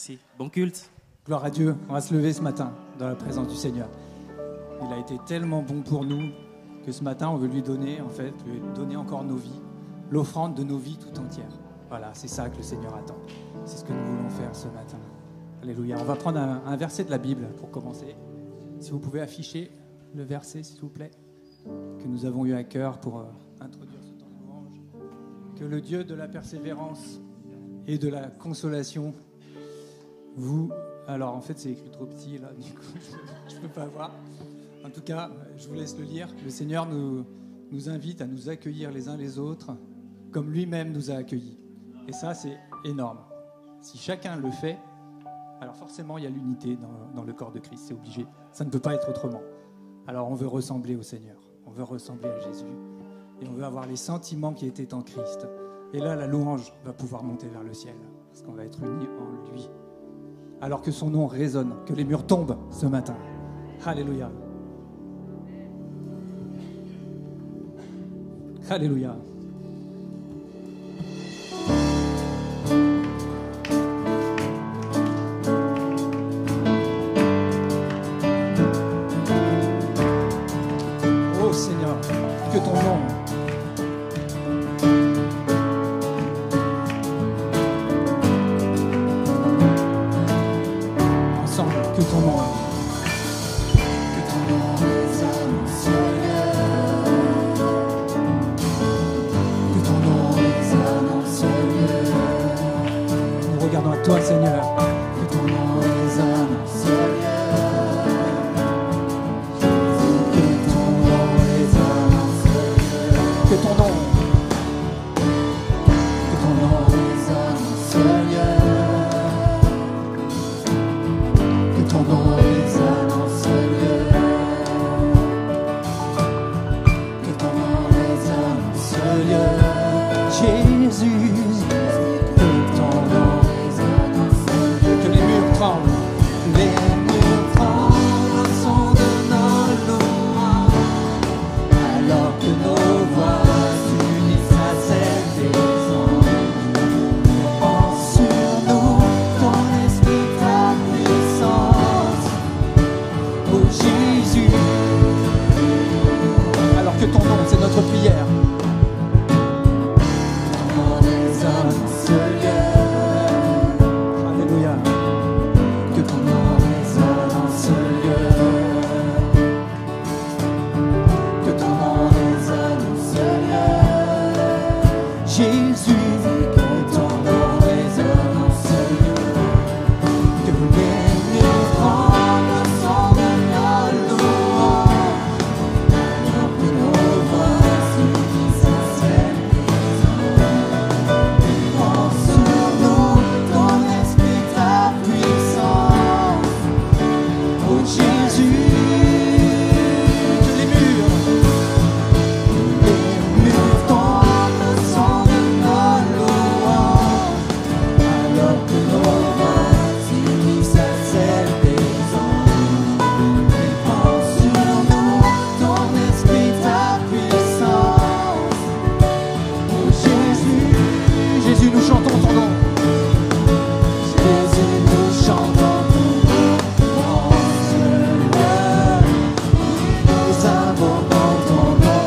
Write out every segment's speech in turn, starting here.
Merci. Bon culte. Gloire à Dieu. On va se lever ce matin dans la présence du Seigneur. Il a été tellement bon pour nous que ce matin, on veut lui donner encore nos vies, l'offrande de nos vies tout entières. Voilà, c'est ça que le Seigneur attend. C'est ce que nous voulons faire ce matin. Alléluia. On va prendre un verset de la Bible pour commencer. Si vous pouvez afficher le verset, s'il vous plaît, que nous avons eu à cœur pour introduire ce temps de louange. Que le Dieu de la persévérance et de la consolation vous... Alors, en fait, c'est écrit trop petit, là, du coup, je ne peux pas voir. En tout cas, je vous laisse le lire. Le Seigneur nous invite à nous accueillir les uns les autres comme lui-même nous a accueillis. Et ça, c'est énorme. Si chacun le fait, alors forcément, il y a l'unité dans le corps de Christ, c'est obligé. Ça ne peut pas être autrement. Alors, on veut ressembler au Seigneur. On veut ressembler à Jésus. Et on veut avoir les sentiments qui étaient en Christ. Et là, la louange va pouvoir monter vers le ciel, parce qu'on va être unis en lui. Alors que son nom résonne, que les murs tombent ce matin. Alléluia. Alléluia. Oh Seigneur, que ton nom que ton nom résonne au ciel, que ton nom résonne au ciel. Nous regardons à toi, Seigneur, que ton nom résonne au ciel, que ton nom résonne au ciel, que ton nom résonne au ciel. Ton nom résonne en ce lieu, que ton nom résonne en ce lieu, Jésus, que ton nom résonne en ce lieu, que les murs tremblent au son de nos louanges, alors que nos voix s'unissent à celles des anges. Pense sur nous, ton esprit, ta puissance. Oh Jésus, alors que ton nom, c'est notre prière. Ton nom résonne en ce lieu. Alléluia. Que ton nom résonne en ce lieu. Que ton nom résonne en ce lieu. Jésus, que ton nom résonne en ce lieu. Que les murs tremblent au son de nos louanges, alors que nos voix s'unissent à celles des anges. Pense sur nous, ton esprit, ta puissance. Oh Jésus, que les murs tombent au son de nos louanges, alors que nos voix s'unissent à celles des anges. Pense sur nous, ton esprit, ta puissance. Oh Jésus, nous chantons ton nom. Jésus, nous chantons ton nom en ce lieu. Nous invoquons ton nom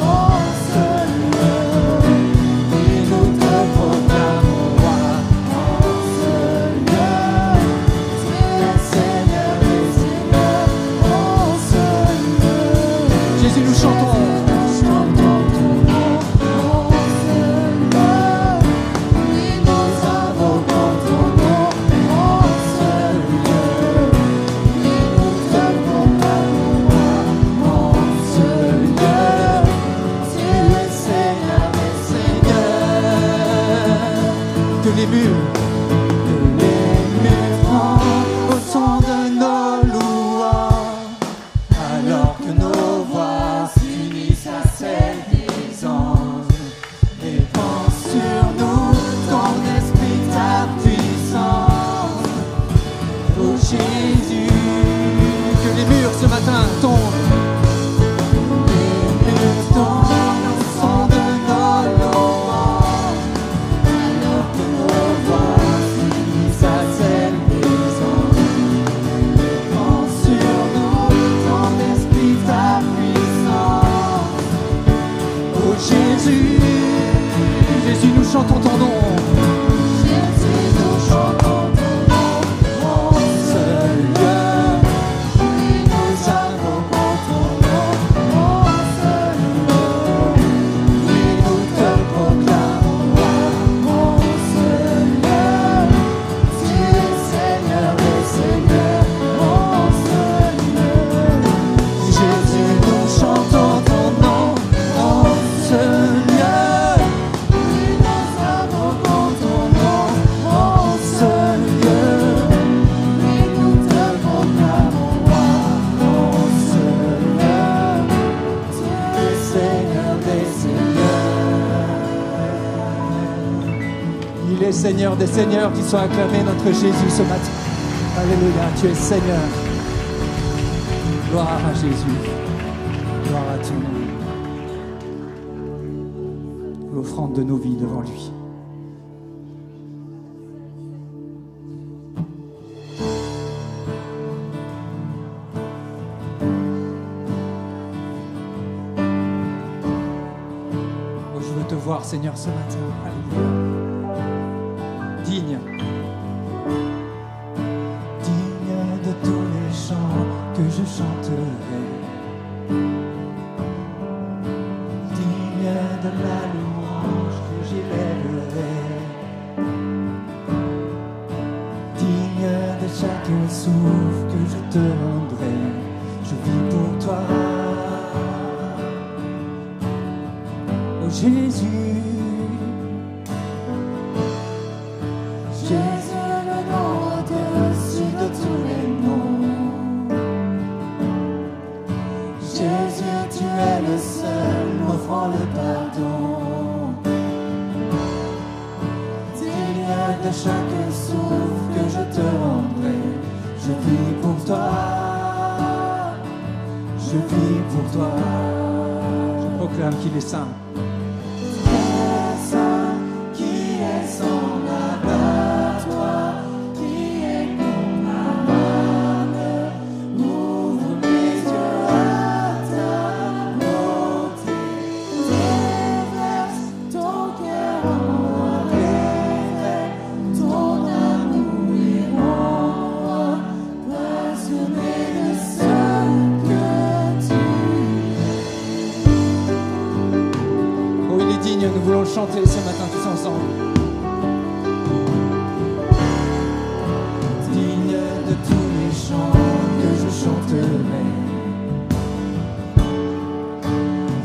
en ce lieu. Et nous te proclamons roi en ce lieu. Tu es Seigneur et Seigneur en ce lieu. Jésus, nous chantons ton nom en ce lieu. Oui, nous invoquons ton nom en ce lieu. Oui, nous te proclamons roi en ce lieu. Tu es Seigneur et Seigneur. Que les murs tremblent au son de nos louanges, alors que nos voix s'unissent à celles des anges. Et pense sur nous, ton esprit, ta puissance. Oh Jésus, que les murs ce matin tombent. Les murs tombent au son de nos louanges, alors que nos voix est Seigneur des Seigneurs, qui soit acclamé notre Jésus ce matin. Alléluia, tu es Seigneur. Gloire à Jésus. Gloire à ton nom. L'offrande de nos vies devant lui. Oh, je veux te voir, Seigneur, ce matin. Alléluia. Digne. Digne de tous les chants que je chanterai. Digne de la louange que j'élèverai. Digne de chaque souffle que je te rendrai. Je vis pour toi. Oh Jésus. Jésus, le nom au-dessus de tous les noms. Jésus, tu es le seul m'offrant le pardon. Digne de chaque souffle que je te rendrai. Je vis pour toi. Je vis pour toi. Je proclame qu'il est saint. Nous voulons le chanter ce matin tous ensemble. Digne de tous les chants que je chanterai.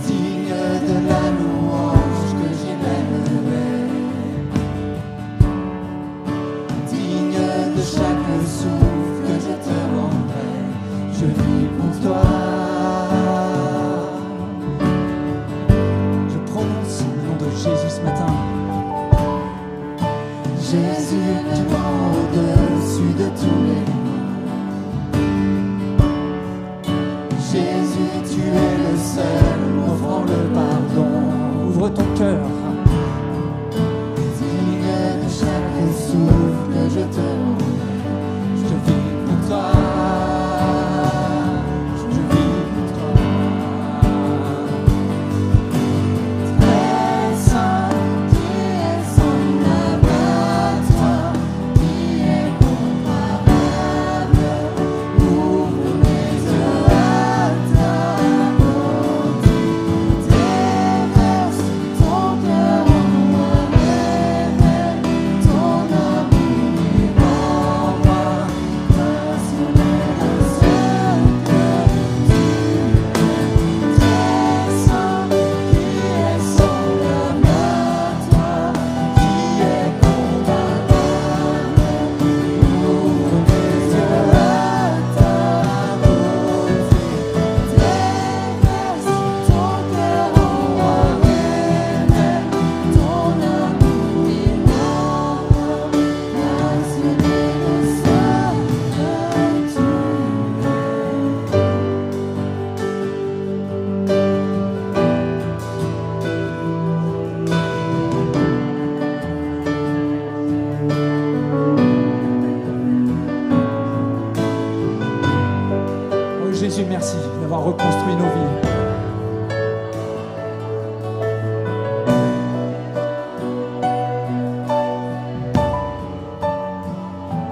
Digne de la louange que j'élèverai. Digne de chaque souffle que je te rendrai. Je vis pour toi. Jésus ce matin. Jésus, tu es au-dessus de tous les noms. Jésus, tu es le seul m'offrant le pardon. Ouvre ton cœur. Digne de chaque souffle que je te rends. Je vis pour toi. Jésus, merci d'avoir reconstruit nos vies.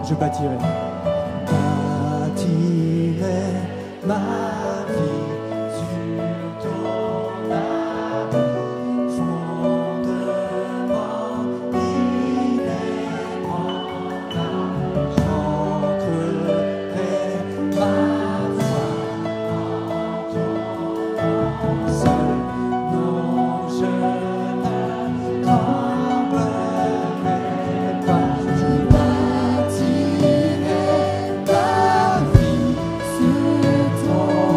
Je bâtirai ma vie sur ton amour, fondement inébranlable. J'ancrerai ma foi en ton nom. Seul, non, je ne tremblerai pas. Je bâtirai ma vie sur ton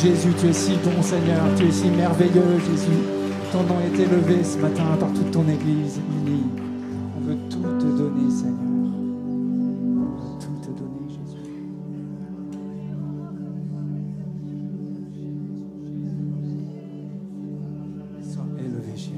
Jésus, tu es si bon, Seigneur, tu es si merveilleux, Jésus. Ton nom est élevé ce matin par toute ton Église unie. On veut tout te donner, Seigneur. On veut tout te donner, Jésus. Sois élevé, Jésus.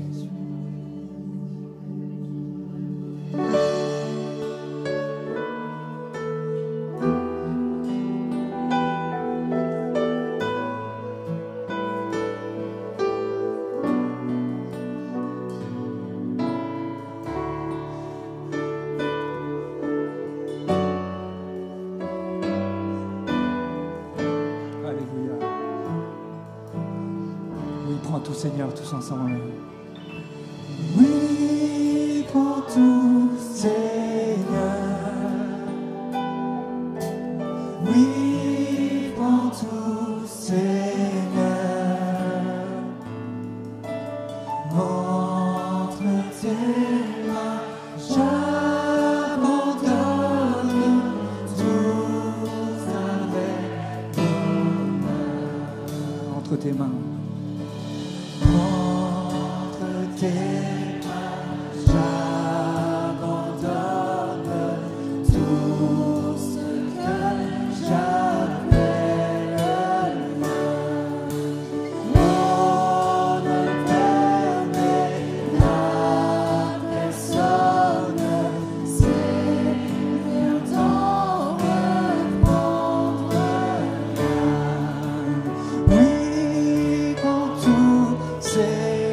Tout, Seigneur, tous ensemble. Oui, prends tout, Seigneur. Oui, prends tout, Seigneur. Entre tes mains, j'abandonne tout avec bonheur. Entre tes mains. Tes mains, j'abandonne tout ce que j'appelle on ne permet à personne, Seigneur, d'en reprendre rien. Oui, prends tout, Seigneur.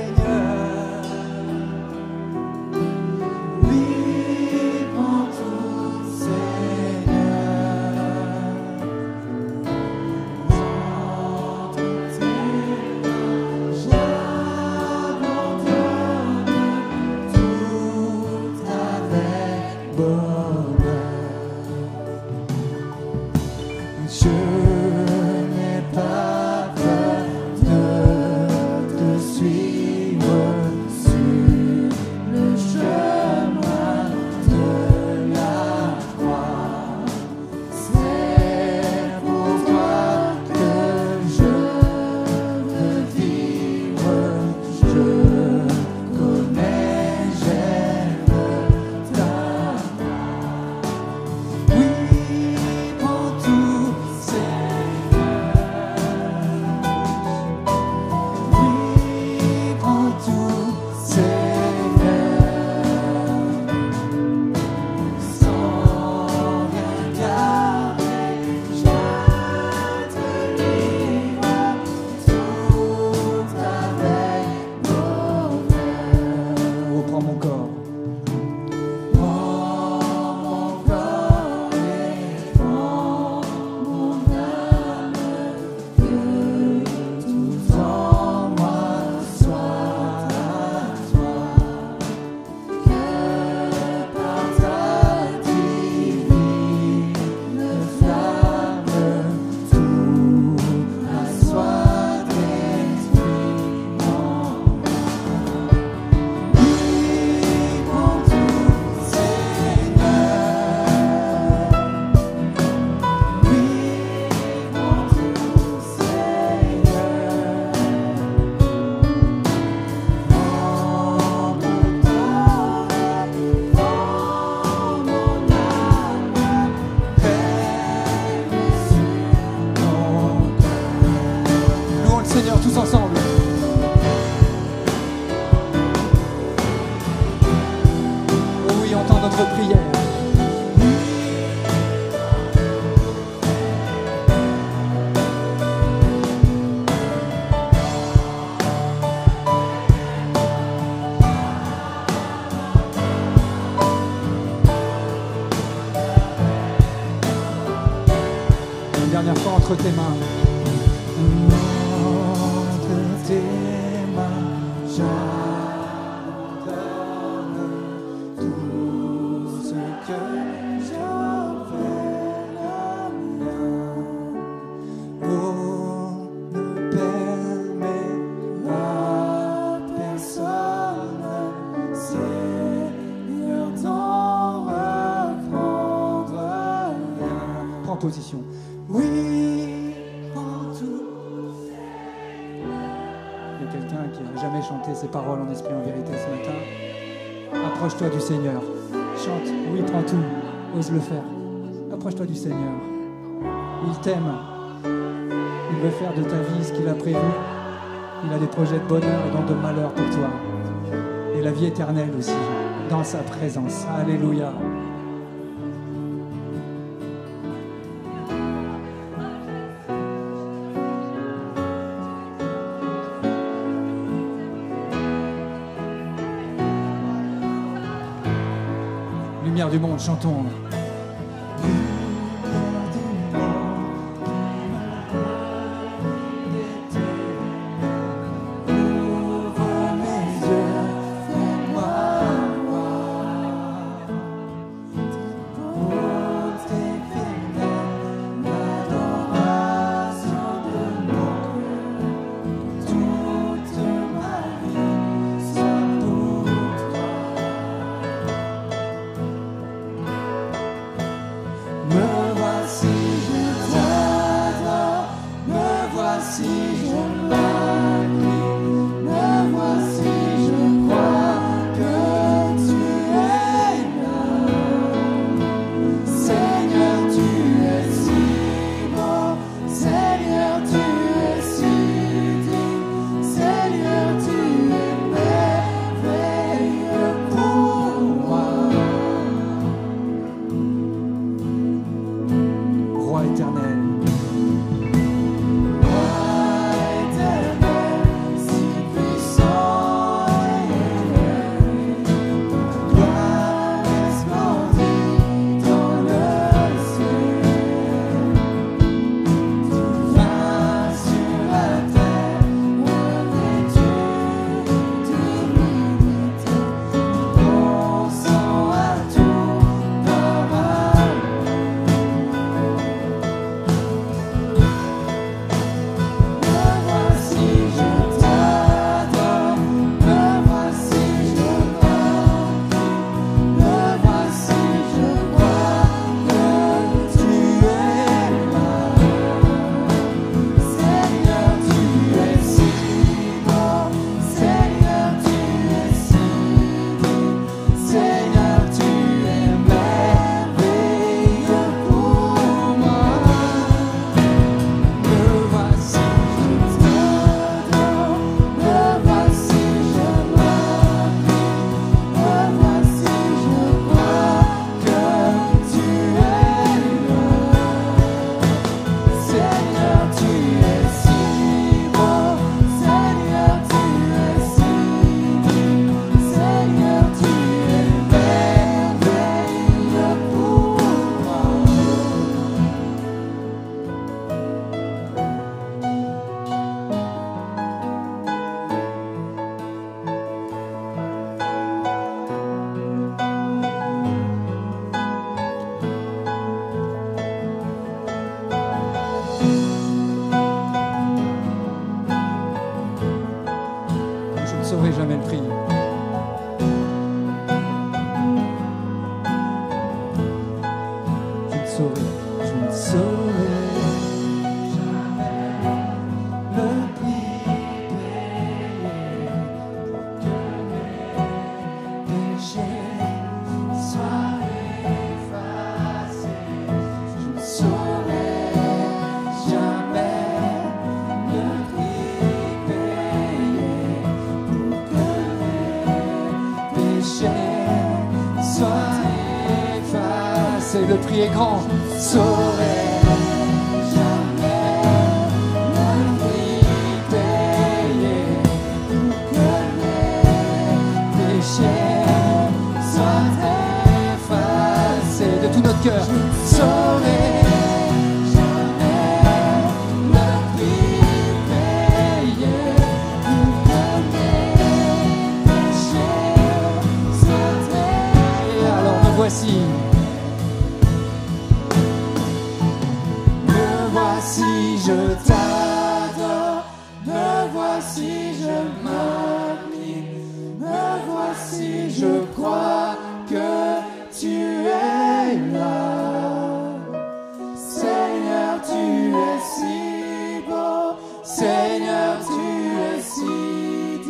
Tous ensemble. Oh oui, entends notre prière. Une dernière fois entre tes mains. Tes mains, j'abandonne tout ce que j'appelle mien. Oh, ne permets à personne, Seigneur, d'en reprendre rien. Prends position. Oui, prends tout. qui n'a jamais chanté ces paroles en esprit et en vérité ce matin, approche-toi du Seigneur. Chante, oui, prends tout, ose le faire. Approche-toi du Seigneur. Il t'aime. Il veut faire de ta vie ce qu'il a prévu. Il a des projets de bonheur et non de malheur pour toi. Et la vie éternelle aussi, dans sa présence. Alléluia. Lumière du monde, chantons. Le prix est grand, saurais jamais le prix payé pour que mes péchés soient effacés de tout notre cœur. Saurais jamais le prix payé pour que mes péchés soient effacés. Et alors me voici. Je t'adore, me voici, je m'admire, me voici, je crois que tu es là. Seigneur, tu es si beau, Seigneur, tu es si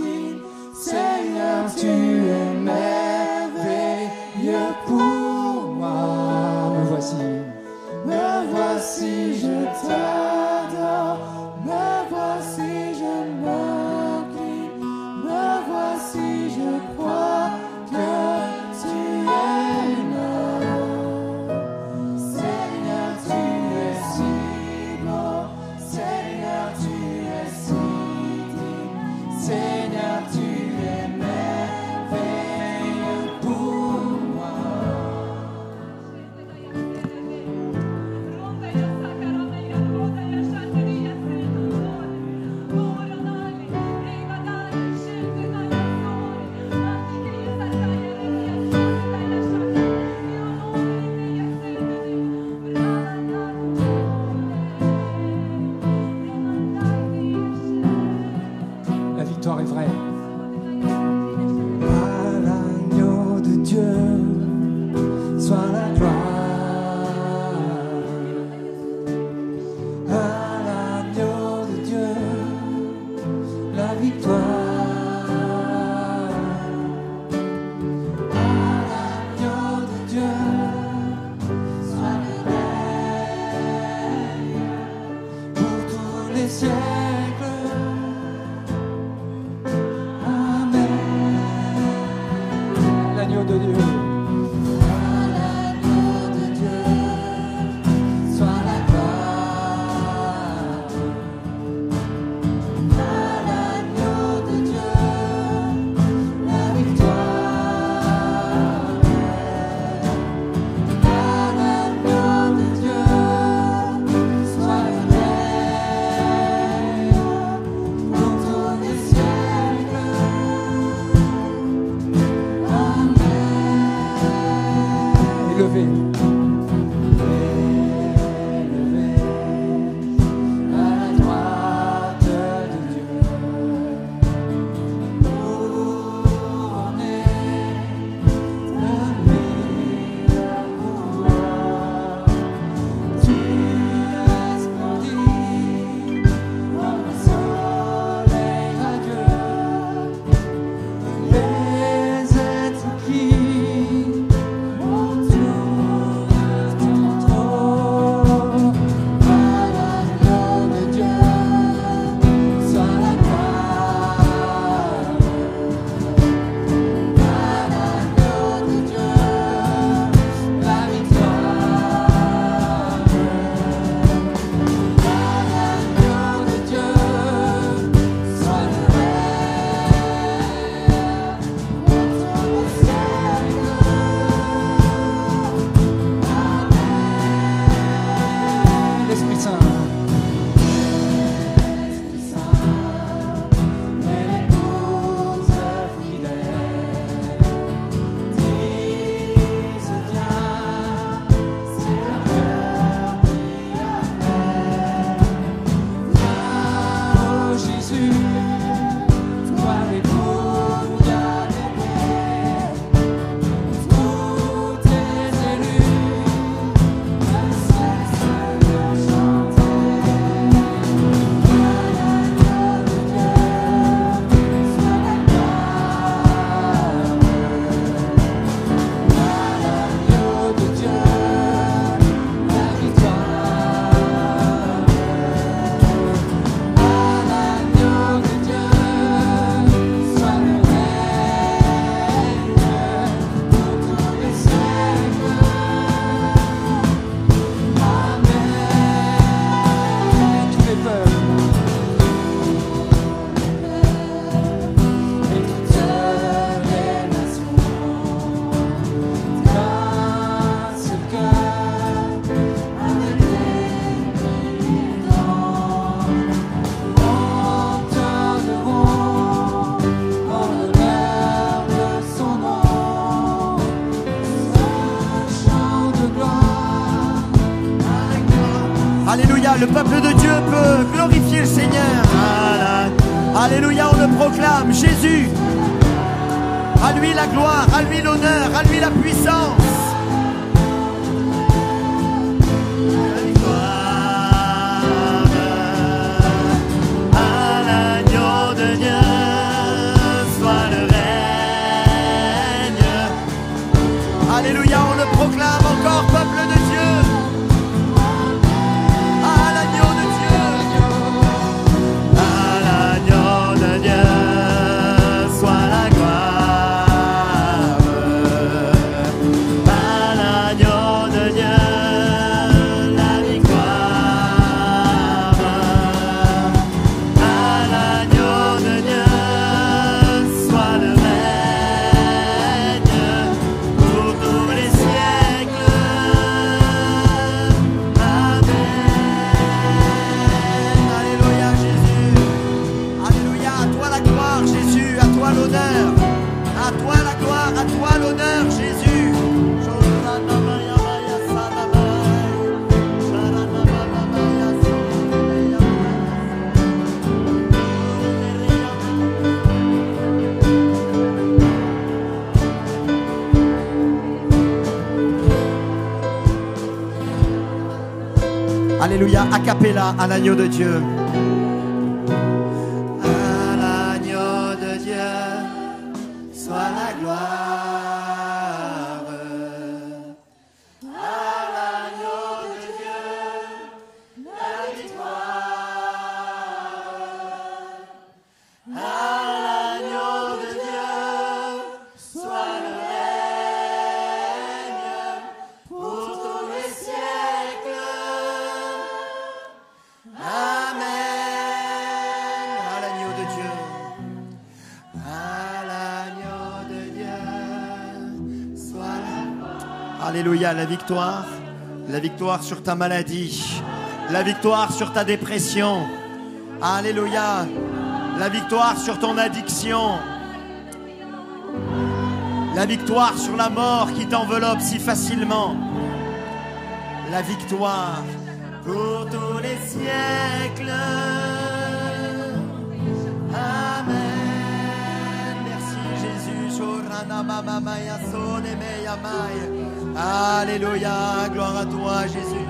merveilleux pour moi. Me voici, je t'adore. Me voici, je m'incline. Me voici, je crois que tu es là. Seigneur, tu es si beau. Seigneur, tu es si digne. Seigneur, tu es merveilleux pour moi. La victoire est vraie. À l'agneau de Dieu soit la gloire. À l'agneau de Dieu la victoire. À l'agneau de Dieu soit le règne pour tous les siècles. L'agneau de Dieu. À l'agneau de Dieu soit la gloire. À l'agneau de Dieu la victoire. À l'agneau de Dieu soit le règne pour tous les siècles. Élevé, élevé à la droite de Dieu, couronné de meilleure gloire. Tu resplendis comme un soleil radieux. Les êtres qui autour de ton trône, à l'agneau de Dieu soit la gloire. À l'agneau de Dieu la victoire. À l'agneau de Dieu soit le règne pour tous les siècles. L'Esprit Saint, l'Esprit Saint, est l'épouse fidèle. Dis, viens, c'est un cœur qui appelle. Viens, ô Jésus, toi l'époux bien-aimé. Tous tes élus ne cessent de chanter. Alléluia, le peuple de Dieu peut glorifier le Seigneur. Alléluia, on le proclame. Jésus, à lui la gloire, à lui l'honneur, à lui la puissance. La victoire, à l'agneau de Dieu soit le règne. Alléluia, on le proclame encore, peuple de Dieu. À l'agneau de Dieu. À l'agneau de Dieu soit la gloire. À l'agneau de Dieu la victoire. À l'agneau de Dieu soit le règne pour tous les siècles. Amen. Alléluia Jésus. Alléluia. À toi la gloire Jésus. À toi l'honneur. À toi la gloire. À toi l'honneur Jésus. Alléluia, a cappella à l'agneau de Dieu. À l'agneau de Dieu soit la gloire. À l'agneau de Dieu la victoire. À l'agneau de Dieu soit le règne pour tous les siècles. Amen. À l'agneau de Dieu. À l'agneau de Dieu soit la... Alléluia, la victoire. La victoire sur ta maladie. La victoire sur ta dépression. Alléluia. La victoire sur ton addiction. La victoire sur la mort qui t'enveloppe si facilement. La victoire pour tous les siècles. Amen. Merci Jésus. Alléluia. Gloire à toi Jésus.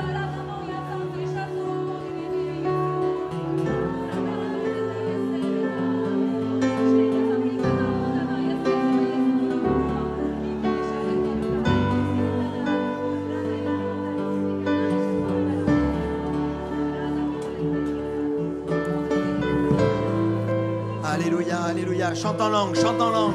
Alléluia, alléluia. Chante en langue, chante en langue.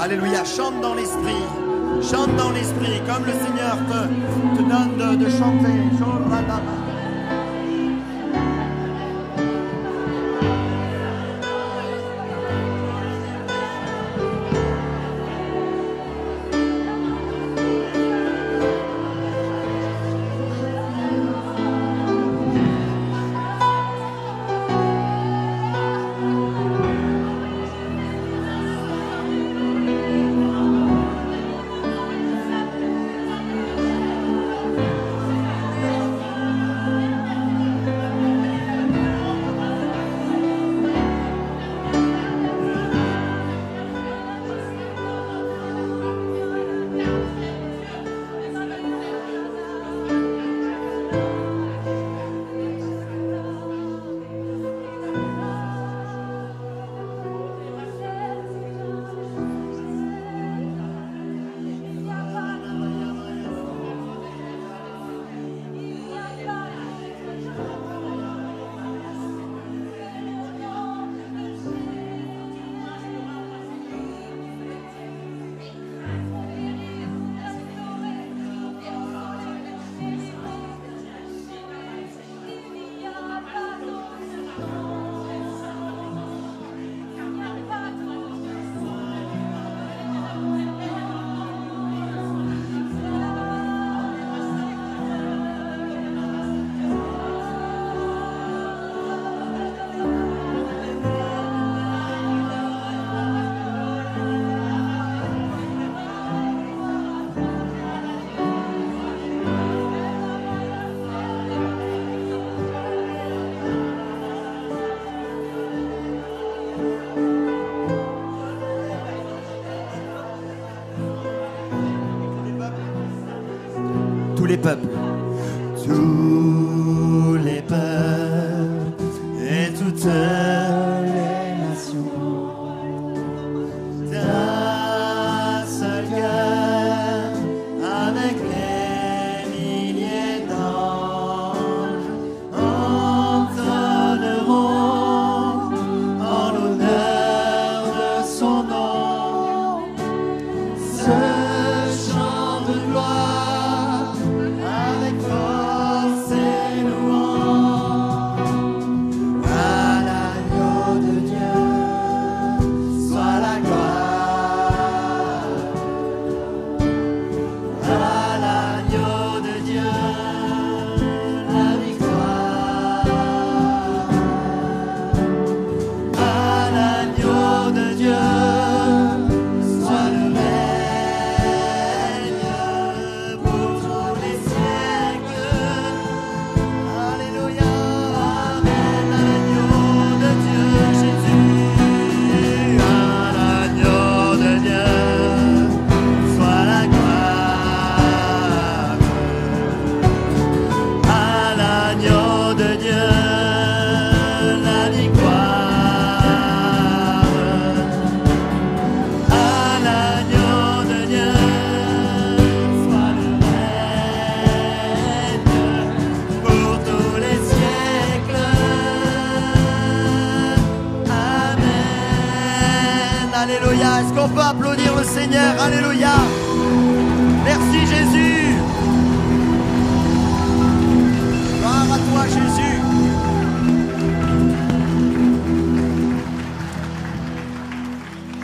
Alléluia, chante dans l'esprit. Chante dans l'esprit, comme le Seigneur te donne de chanter. Alléluia. Est-ce qu'on peut applaudir le Seigneur? Alléluia. Merci Jésus. Gloire à toi Jésus.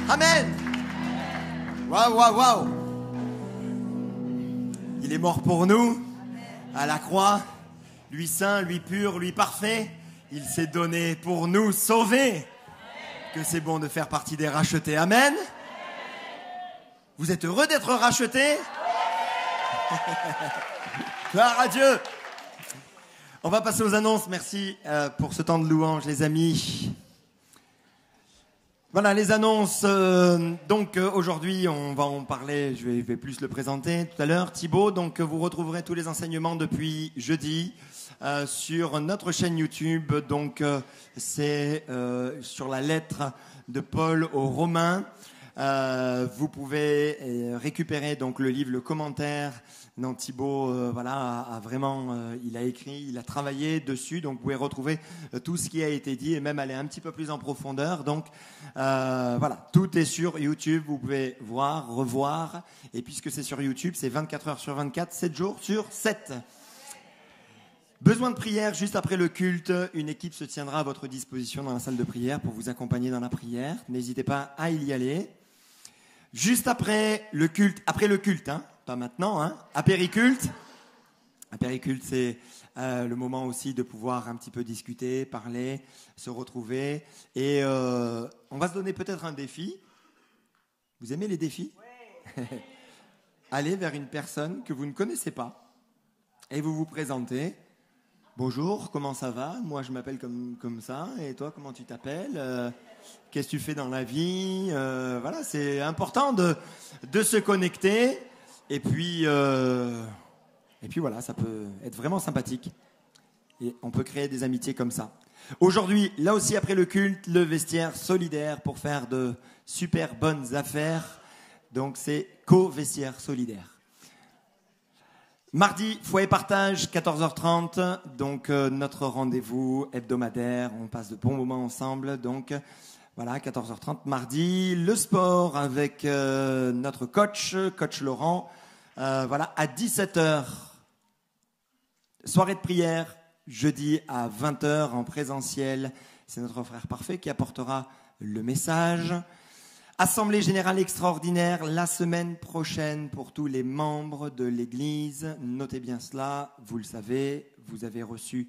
Amen. Waouh, waouh, waouh. Il est mort pour nous à la croix. Lui saint, lui pur, lui parfait. Il s'est donné pour nous sauver. Que c'est bon de faire partie des rachetés. Amen. Vous êtes heureux d'être rachetés? Gloire à Dieu. On va passer aux annonces. Merci pour ce temps de louange, les amis. Voilà les annonces. Donc aujourd'hui, on va en parler. Je vais plus le présenter tout à l'heure. Thibaut, donc vous retrouverez tous les enseignements depuis jeudi sur notre chaîne YouTube. Donc c'est sur la lettre de Paul aux Romains. Vous pouvez récupérer donc le livre, le commentaire. Non, Thibaut, a vraiment, il a écrit, il a travaillé dessus, donc vous pouvez retrouver tout ce qui a été dit et même aller un petit peu plus en profondeur. Donc tout est sur YouTube, vous pouvez voir, revoir. Et puisque c'est sur YouTube, c'est 24 heures sur 24, 7 jours sur 7. Besoin de prière, juste après le culte, une équipe se tiendra à votre disposition dans la salle de prière pour vous accompagner dans la prière. N'hésitez pas à y aller. Juste après le culte, hein, pas maintenant, hein, apériculte. Apériculte, c'est le moment aussi de pouvoir un petit peu discuter, parler, se retrouver. Et on va se donner peut-être un défi. Vous aimez les défis? Oui. Allez vers une personne que vous ne connaissez pas et vous vous présentez. Bonjour, comment ça va? Moi, je m'appelle comme ça. Et toi, comment tu t'appelles? Qu'est-ce que tu fais dans la vie? Voilà, c'est important de se connecter. Et puis voilà, ça peut être vraiment sympathique. Et on peut créer des amitiés comme ça. Aujourd'hui, là aussi, après le culte, le vestiaire solidaire pour faire de super bonnes affaires. Donc, c'est co-vestiaire solidaire. Mardi, foyer partage, 14h30, donc notre rendez-vous hebdomadaire, on passe de bons moments ensemble, donc voilà, 14h30 mardi, le sport avec notre coach Laurent, à 17h, soirée de prière, jeudi à 20h en présentiel, c'est notre frère parfait qui apportera le message. Assemblée générale extraordinaire la semaine prochaine pour tous les membres de l'Église. Notez bien cela, vous le savez, vous avez reçu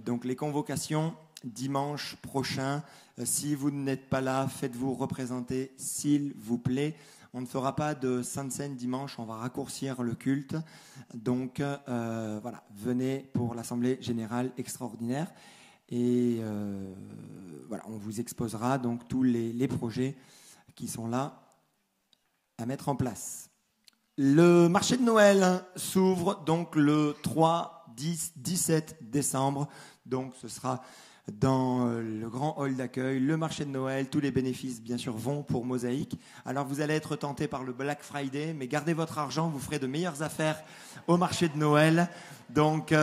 donc les convocations dimanche prochain. Si vous n'êtes pas là, faites-vous représenter s'il vous plaît. On ne fera pas de Sainte Seine dimanche, on va raccourcir le culte. Donc venez pour l'Assemblée générale extraordinaire. Et on vous exposera donc tous les projets qui sont là à mettre en place. Le marché de Noël s'ouvre donc le 3, 10, 17 décembre. Donc ce sera dans le grand hall d'accueil. Le marché de Noël, tous les bénéfices bien sûr vont pour Mosaïque. Alors vous allez être tenté par le Black Friday, mais gardez votre argent, vous ferez de meilleures affaires au marché de Noël. Donc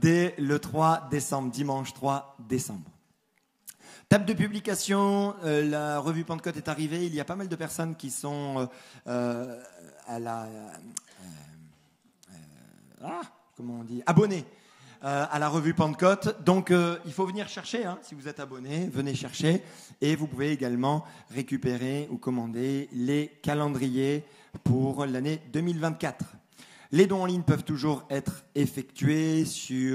dès le 3 décembre, dimanche 3 décembre. Table de publication, la revue Pentecôte est arrivée. Il y a pas mal de personnes qui sont abonnées à la revue Pentecôte. Donc, il faut venir chercher. Si vous êtes abonné, venez chercher. Et vous pouvez également récupérer ou commander les calendriers pour l'année 2024. Les dons en ligne peuvent toujours être effectués ici,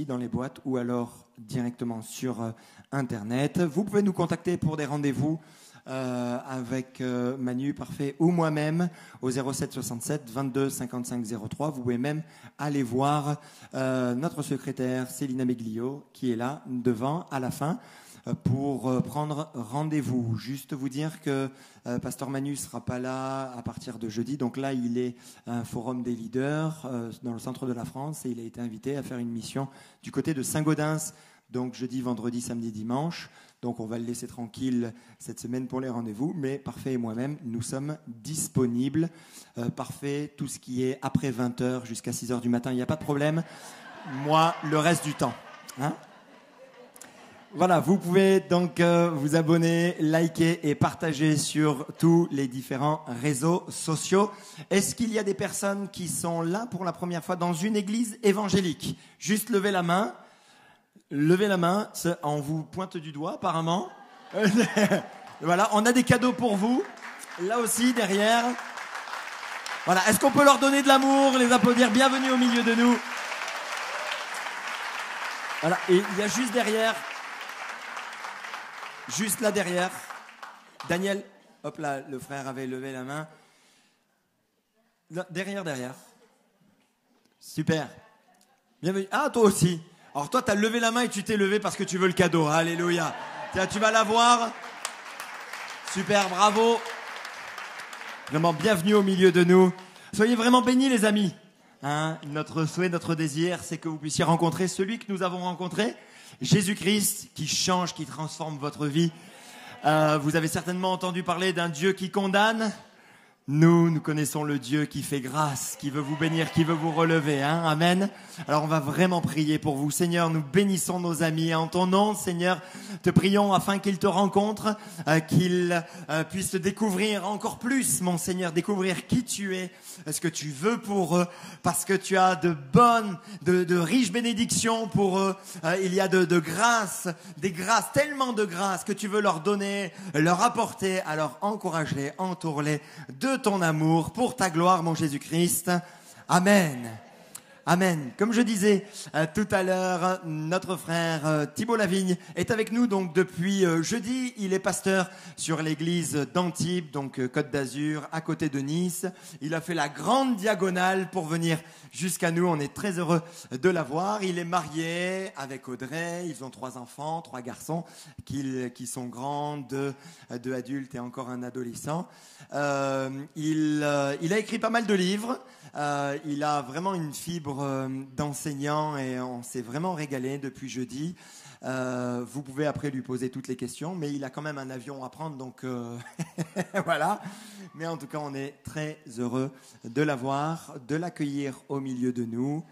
dans les boîtes, ou alors directement sur Internet. Vous pouvez nous contacter pour des rendez-vous avec Manu, Parfait, ou moi-même au 07 67 22 55 03. Vous pouvez même aller voir notre secrétaire Célina Meglio qui est là devant à la fin pour prendre rendez-vous. Juste vous dire que Pasteur Manu ne sera pas là à partir de jeudi. Donc là, il est à un forum des leaders dans le centre de la France et il a été invité à faire une mission du côté de Saint-Gaudens. Donc jeudi, vendredi, samedi, dimanche. Donc on va le laisser tranquille cette semaine pour les rendez-vous. Mais Parfait et moi-même, nous sommes disponibles. Parfait, tout ce qui est après 20h jusqu'à 6h du matin, il n'y a pas de problème. Moi, le reste du temps. Voilà, vous pouvez donc vous abonner, liker et partager sur tous les différents réseaux sociaux. Est-ce qu'il y a des personnes qui sont là pour la première fois dans une église évangélique? Juste levez la main. Levez la main, on vous pointe du doigt apparemment. Voilà, on a des cadeaux pour vous. Là aussi, derrière. Voilà, est-ce qu'on peut leur donner de l'amour, les applaudir? Bienvenue au milieu de nous. Voilà, et il y a juste derrière, juste là derrière, Daniel, hop là, le frère avait levé la main. Là, derrière. Super. Bienvenue. Ah, toi aussi. Alors toi, tu as levé la main et tu t'es levé parce que tu veux le cadeau. Alléluia. Tiens, tu vas l'avoir. Super, bravo. Vraiment, bienvenue au milieu de nous. Soyez vraiment bénis, les amis. Hein, notre souhait, notre désir, c'est que vous puissiez rencontrer celui que nous avons rencontré, Jésus-Christ, qui change, qui transforme votre vie. Vous avez certainement entendu parler d'un Dieu qui condamne. Nous connaissons le Dieu qui fait grâce, qui veut vous bénir, qui veut vous relever. Hein, amen. Alors on va vraiment prier pour vous. Seigneur, nous bénissons nos amis. En ton nom, Seigneur, te prions afin qu'ils te rencontrent, qu'ils puissent te découvrir encore plus, mon Seigneur, découvrir qui tu es, ce que tu veux pour eux, parce que tu as de riches bénédictions pour eux. Il y a de grâces, des grâces, tellement de grâces que tu veux leur donner, leur apporter. Alors encourage-les, entoure-les de ton amour pour ta gloire, mon Jésus-Christ. Amen. Amen. Comme je disais tout à l'heure, notre frère Thibaut Lavigne est avec nous donc depuis jeudi. Il est pasteur sur l'église d'Antibes, donc Côte d'Azur, à côté de Nice. Il a fait la grande diagonale pour venir jusqu'à nous. On est très heureux de l'avoir. Il est marié avec Audrey. Ils ont 3 enfants, 3 garçons qui sont grands, 2 adultes et encore un adolescent. Il a écrit pas mal de livres. Il a vraiment une fibre d'enseignant et on s'est vraiment régalé depuis jeudi. Vous pouvez après lui poser toutes les questions, mais il a quand même un avion à prendre, donc voilà. Mais en tout cas, on est très heureux de l'avoir, de l'accueillir au milieu de nous.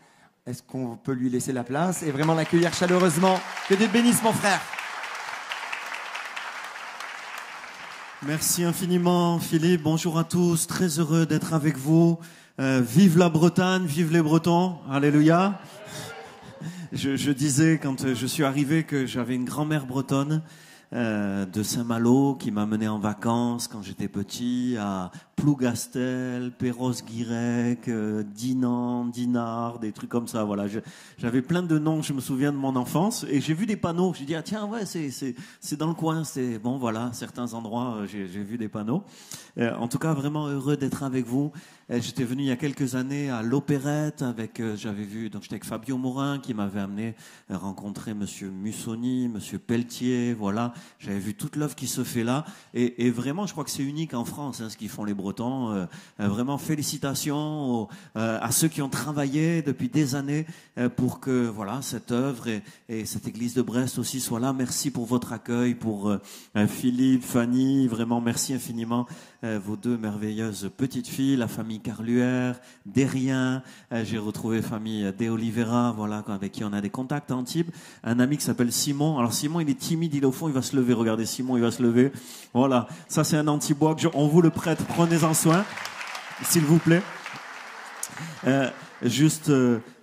Est-ce qu'on peut lui laisser la place et vraiment l'accueillir chaleureusement? Que Dieu te bénisse, mon frère. Merci infiniment, Philippe. Bonjour à tous. Très heureux d'être avec vous. Vive la Bretagne, vive les Bretons. Alléluia. Je disais quand je suis arrivé que j'avais une grand-mère bretonne de Saint-Malo qui m'a mené en vacances quand j'étais petit à Plougastel, Perros-Guirec, Dinan, Dinard, des trucs comme ça. Voilà, j'avais plein de noms, je me souviens de mon enfance, et j'ai vu des panneaux. J'ai dit ah tiens ouais c'est dans le coin, c'est bon voilà, certains endroits j'ai vu des panneaux. En tout cas vraiment heureux d'être avec vous. J'étais venu il y a quelques années à l'Opérette avec j'avais vu donc j'étais avec Fabio Morin qui m'avait amené rencontrer Monsieur Mussoni, Monsieur Pelletier. Voilà, j'avais vu toute l'œuvre qui se fait là, et vraiment je crois que c'est unique en France hein, ce qu'ils font les Bretons. Vraiment félicitations à ceux qui ont travaillé depuis des années pour que voilà cette œuvre et cette église de Brest aussi soit là. Merci pour votre accueil, pour Philippe, Fanny, vraiment merci infiniment. Vos 2 merveilleuses petites filles, la famille Carluère, Derrien, j'ai retrouvé famille De Oliveira, voilà, avec qui on a des contacts à Antibes. Un ami qui s'appelle Simon. Alors Simon, il est timide, il est au fond, il va se lever. Regardez, Simon, il va se lever. Voilà, ça c'est un Antibois. On vous le prête, prenez-en soin, s'il vous plaît.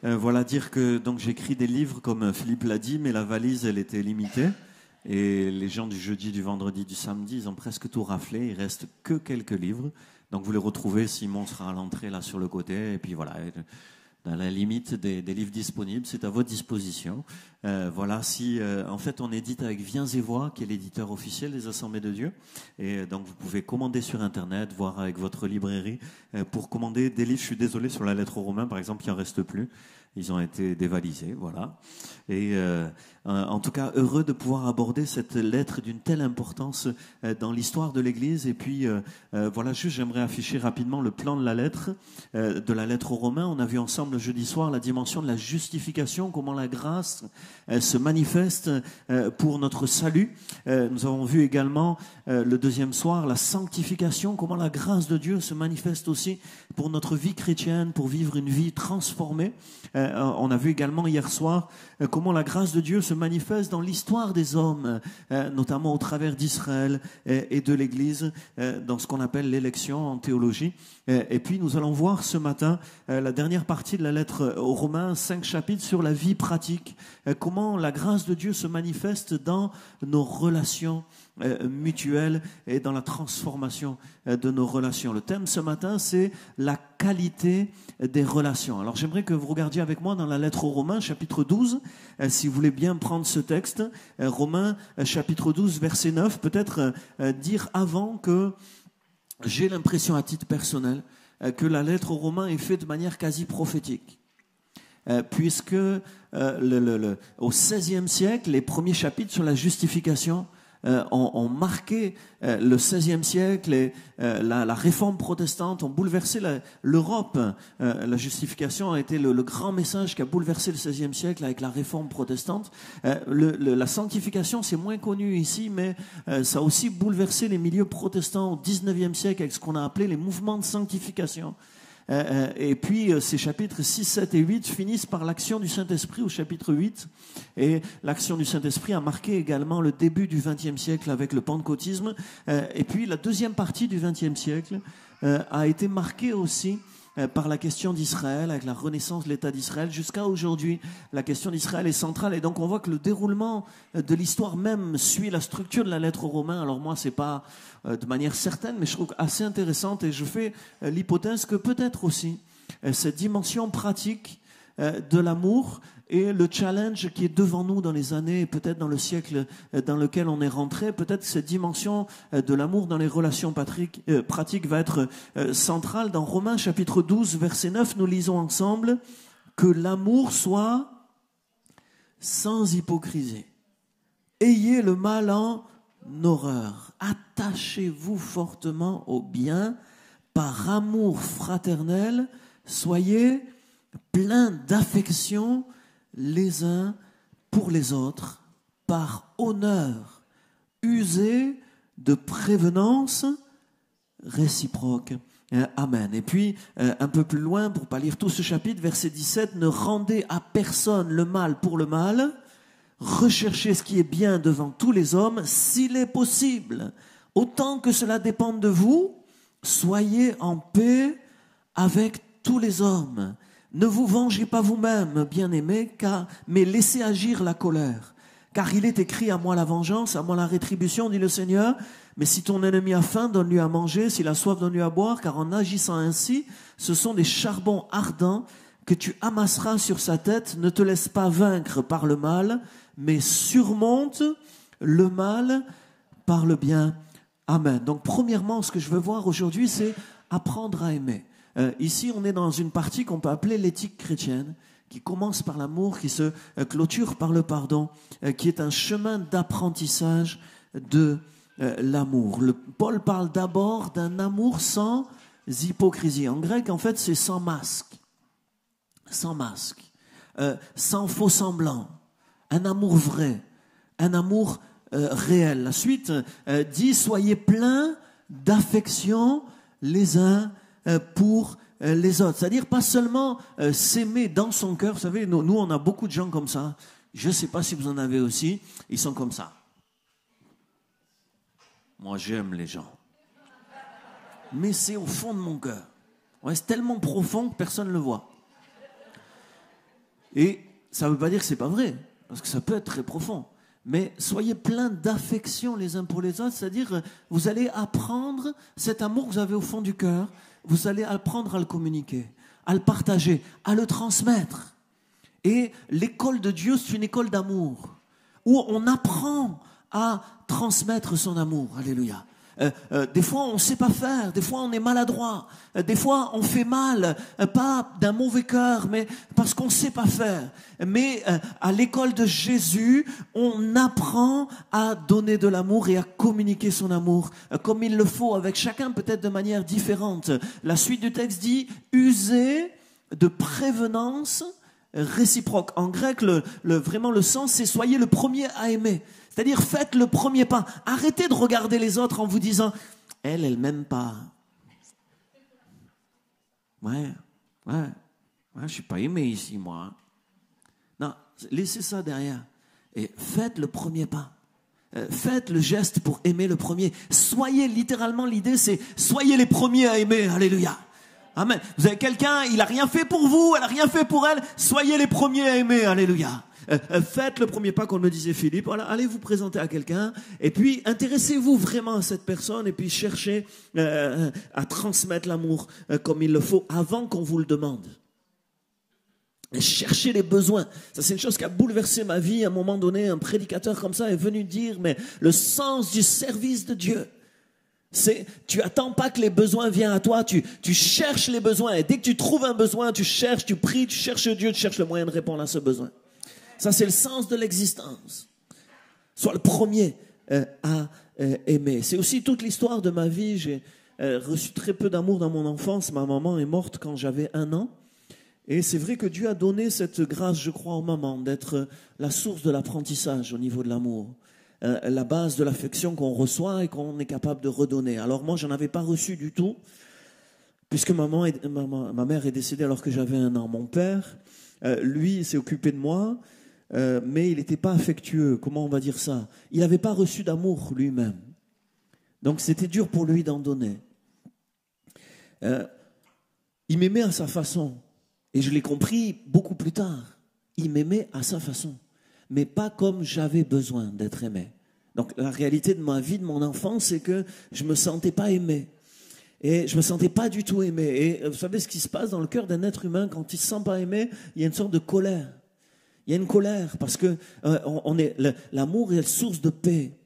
Voilà, dire que donc j'écris des livres comme Philippe l'a dit, mais la valise, elle était limitée. Et les gens du jeudi, du vendredi, du samedi, ils ont presque tout raflé. Il reste que quelques livres. Donc vous les retrouvez, Simon sera à l'entrée là sur le côté. Et puis voilà, dans la limite des livres disponibles, c'est à votre disposition. Voilà, en fait on édite avec Viens et Voix, qui est l'éditeur officiel des Assemblées de Dieu. Et donc vous pouvez commander sur Internet, voir avec votre librairie pour commander des livres. Je suis désolé, sur la lettre aux Romains, par exemple, il n'en reste plus. Ils ont été dévalisés, voilà. Et en tout cas, heureux de pouvoir aborder cette lettre d'une telle importance dans l'histoire de l'Église. Et puis, voilà, juste j'aimerais afficher rapidement le plan de la lettre aux Romains. On a vu ensemble jeudi soir la dimension de la justification, comment la grâce se manifeste pour notre salut. Nous avons vu également le deuxième soir la sanctification, comment la grâce de Dieu se manifeste aussi pour notre vie chrétienne, pour vivre une vie transformée. On a vu également hier soir comment comment la grâce de Dieu se manifeste dans l'histoire des hommes, notamment au travers d'Israël et de l'Église, dans ce qu'on appelle l'élection en théologie. Et puis nous allons voir ce matin la dernière partie de la lettre aux Romains, 5 chapitres sur la vie pratique, comment la grâce de Dieu se manifeste dans nos relations mutuelles et dans la transformation de nos relations. Le thème ce matin, c'est la qualité des relations. Alors j'aimerais que vous regardiez avec moi dans la lettre aux Romains, chapitre 12, si vous voulez bien prendre ce texte, Romains, chapitre 12, verset 9, peut-être dire avant que j'ai l'impression à titre personnel que la lettre aux Romains est faite de manière quasi prophétique. Puisque au XVIe siècle, les premiers chapitres sur la justification ont marqué le XVIe siècle et la réforme protestante ont bouleversé l'Europe. La justification a été le grand message qui a bouleversé le XVIe siècle avec la réforme protestante. La sanctification, c'est moins connu ici, mais ça a aussi bouleversé les milieux protestants au XIXe siècle avec ce qu'on a appelé les mouvements de sanctification. Et puis ces chapitres 6, 7 et 8 finissent par l'action du Saint-Esprit au chapitre 8. Et l'action du Saint-Esprit a marqué également le début du XXe siècle avec le pentecôtisme. Et puis la deuxième partie du XXe siècle a été marquée aussi par la question d'Israël, avec la renaissance de l'État d'Israël. Jusqu'à aujourd'hui, la question d'Israël est centrale. Et donc on voit que le déroulement de l'histoire même suit la structure de la lettre aux Romains. Alors moi, c'est pas de manière certaine, mais je trouve assez intéressante. Et je fais l'hypothèse que peut-être aussi cette dimension pratique de l'amour et le challenge qui est devant nous dans les années et peut-être dans le siècle dans lequel on est rentré, peut-être cette dimension de l'amour dans les relations pratiques va être centrale. Dans Romains chapitre 12, verset 9, nous lisons ensemble que l'amour soit sans hypocrisie. Ayez le mal en horreur. Attachez-vous fortement au bien par amour fraternel. Soyez pleins d'affection les uns pour les autres, par honneur, usez de prévenance réciproque. Amen. Et puis, un peu plus loin, pour ne pas lire tout ce chapitre, verset 17, ne rendez à personne le mal pour le mal, recherchez ce qui est bien devant tous les hommes, s'il est possible. Autant que cela dépende de vous, soyez en paix avec tous les hommes. Ne vous vengez pas vous-même, bien-aimés, mais laissez agir la colère. Car il est écrit, à moi la vengeance, à moi la rétribution, dit le Seigneur. Mais si ton ennemi a faim, donne-lui à manger, s'il a soif, donne-lui à boire, car en agissant ainsi, ce sont des charbons ardents que tu amasseras sur sa tête. Ne te laisse pas vaincre par le mal, mais surmonte le mal par le bien. Amen. Donc premièrement, ce que je veux voir aujourd'hui, c'est apprendre à aimer. Ici, on est dans une partie qu'on peut appeler l'éthique chrétienne, qui commence par l'amour, qui se clôture par le pardon, qui est un chemin d'apprentissage de l'amour. Paul parle d'abord d'un amour sans hypocrisie. En grec, en fait, c'est sans masque, sans faux semblant, un amour vrai, un amour réel. La suite dit « Soyez pleins d'affection les uns pour les autres ». C'est-à-dire pas seulement s'aimer dans son cœur. Vous savez, nous, on a beaucoup de gens comme ça. Je ne sais pas si vous en avez aussi. Ils sont comme ça. Moi, j'aime les gens. Mais c'est au fond de mon cœur. Ouais, c'est tellement profond que personne ne le voit. Et ça ne veut pas dire que ce n'est pas vrai, parce que ça peut être très profond. Mais soyez pleins d'affection les uns pour les autres, c'est-à-dire vous allez apprendre cet amour que vous avez au fond du cœur, vous allez apprendre à le communiquer, à le partager, à le transmettre. Et l'école de Dieu, c'est une école d'amour, où on apprend à transmettre son amour. Alléluia. Des fois, on ne sait pas faire. Des fois, on est maladroit. Des fois, on fait mal. Pas d'un mauvais cœur, mais parce qu'on ne sait pas faire. Mais à l'école de Jésus, on apprend à donner de l'amour et à communiquer son amour comme il le faut, avec chacun peut-être de manière différente. La suite du texte dit « Usez de prévenance réciproque ». En grec, vraiment le sens, c'est « Soyez le premier à aimer ». C'est-à-dire, faites le premier pas. Arrêtez de regarder les autres en vous disant « Elle m'aime pas. Ouais, je suis pas aimé ici, moi. » Non, Laissez ça derrière. Et faites le premier pas. Faites le geste pour aimer le premier. Soyez, littéralement, l'idée c'est, soyez les premiers à aimer. Alléluia. Amen. Vous avez quelqu'un, il a rien fait pour vous, elle a rien fait pour elle. Soyez les premiers à aimer. Alléluia. Faites le premier pas, comme me disait Philippe. Voilà, allez vous présenter à quelqu'un et puis intéressez-vous vraiment à cette personne et puis cherchez à transmettre l'amour comme il le faut avant qu'on vous le demande. Et cherchez les besoins. Ça, c'est une chose qui a bouleversé ma vie. À un moment donné, un prédicateur comme ça est venu dire, mais le sens du service de Dieu, c'est, tu attends pas que les besoins viennent à toi, tu cherches les besoins. Et dès que tu trouves un besoin, tu cherches, tu pries, tu cherches Dieu, tu cherches le moyen de répondre à ce besoin. Ça, c'est le sens de l'existence. Sois le premier à aimer. C'est aussi toute l'histoire de ma vie. J'ai reçu très peu d'amour dans mon enfance. Ma maman est morte quand j'avais 1 an. Et c'est vrai que Dieu a donné cette grâce, je crois, aux mamans, d'être la source de l'apprentissage au niveau de l'amour. La base de l'affection qu'on reçoit et qu'on est capable de redonner. Alors moi, j'en avais pas reçu du tout, puisque ma mère est décédée alors que j'avais 1 an. Mon père, lui, s'est occupé de moi, mais il n'était pas affectueux. Comment on va dire ça? Il n'avait pas reçu d'amour lui-même. Donc c'était dur pour lui d'en donner. Il m'aimait à sa façon. Et je l'ai compris beaucoup plus tard. Il m'aimait à sa façon, mais pas comme j'avais besoin d'être aimé. Donc la réalité de ma vie, de mon enfance, c'est que je me sentais pas aimé. Et je me sentais pas du tout aimé. Et vous savez ce qui se passe dans le cœur d'un être humain quand il se sent pas aimé? Il y a une sorte de colère. Il y a une colère parce que l'amour est source de paix.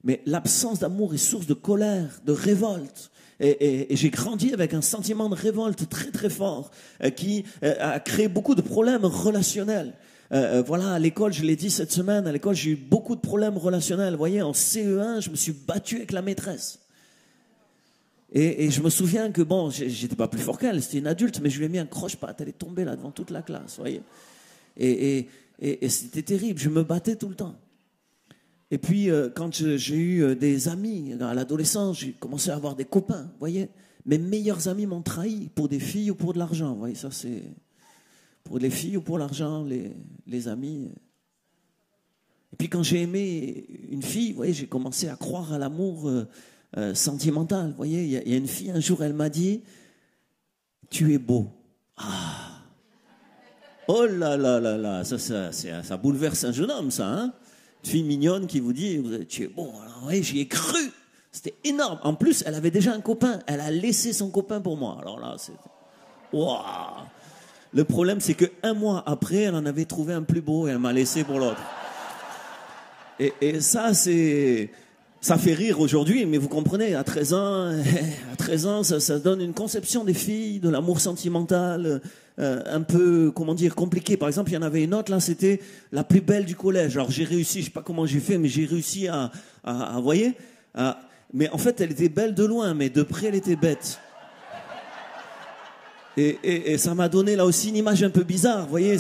Mais l'absence d'amour est source de colère, de révolte. Et j'ai grandi avec un sentiment de révolte très très fort qui a créé beaucoup de problèmes relationnels. Voilà, à l'école, je l'ai dit cette semaine, à l'école j'ai eu beaucoup de problèmes relationnels. Vous voyez, en CE1, je me suis battu avec la maîtresse. Et je me souviens que bon, j'étais pas plus fort qu'elle, c'était une adulte, mais je lui ai mis un croche-patte, elle est tombée là devant toute la classe, vous voyez. Et c'était terrible, je me battais tout le temps. Et puis, quand j'ai eu des amis, à l'adolescence, j'ai commencé à avoir des copains, vous voyez. Mes meilleurs amis m'ont trahi pour des filles ou pour de l'argent, vous voyez, ça c'est... Pour les filles ou pour l'argent, les amis. Et puis quand j'ai aimé une fille, vous voyez, j'ai commencé à croire à l'amour sentimental, vous voyez. Il y a une fille, un jour, elle m'a dit, « Tu es beau. » Ah. Oh là là là là, ça bouleverse un jeune homme, ça, hein. Une fille mignonne qui vous dit, tu es bon. Alors, oui, j'y ai cru. C'était énorme. En plus, elle avait déjà un copain. Elle a laissé son copain pour moi. Alors là, c'était... Waouh. Le problème, c'est que 1 mois après, elle en avait trouvé un plus beau et elle m'a laissé pour l'autre. Et ça, ça fait rire aujourd'hui, mais vous comprenez, à 13 ans, ça donne une conception des filles, de l'amour sentimental, un peu, comment dire, compliqué. Par exemple, il y en avait une autre, là, c'était la plus belle du collège. Alors j'ai réussi, je sais pas comment j'ai fait, mais j'ai réussi à vous voyez, mais en fait, elle était belle de loin, mais de près, elle était bête. Et ça m'a donné là aussi une image un peu bizarre, vous voyez,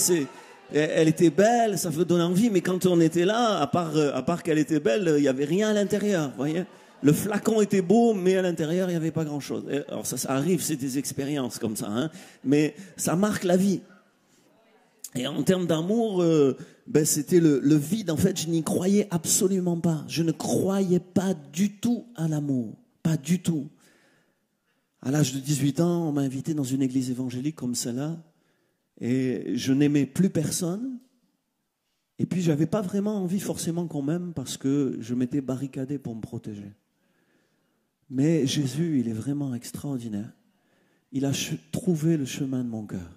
elle était belle, ça veut donner envie, mais quand on était là, à part qu'elle était belle, il n'y avait rien à l'intérieur, vous voyez. Le flacon était beau, mais à l'intérieur, il n'y avait pas grand-chose. Alors ça arrive, c'est des expériences comme ça, hein, mais ça marque la vie. Et en termes d'amour, c'était le vide. En fait, je n'y croyais absolument pas. Je ne croyais pas du tout à l'amour, pas du tout. À l'âge de 18 ans, on m'a invité dans une église évangélique comme celle-là, et je n'aimais plus personne. Et puis, j'avais pas vraiment envie forcément qu'on m'aime parce que je m'étais barricadé pour me protéger. Mais Jésus, il est vraiment extraordinaire. Il a trouvé le chemin de mon cœur.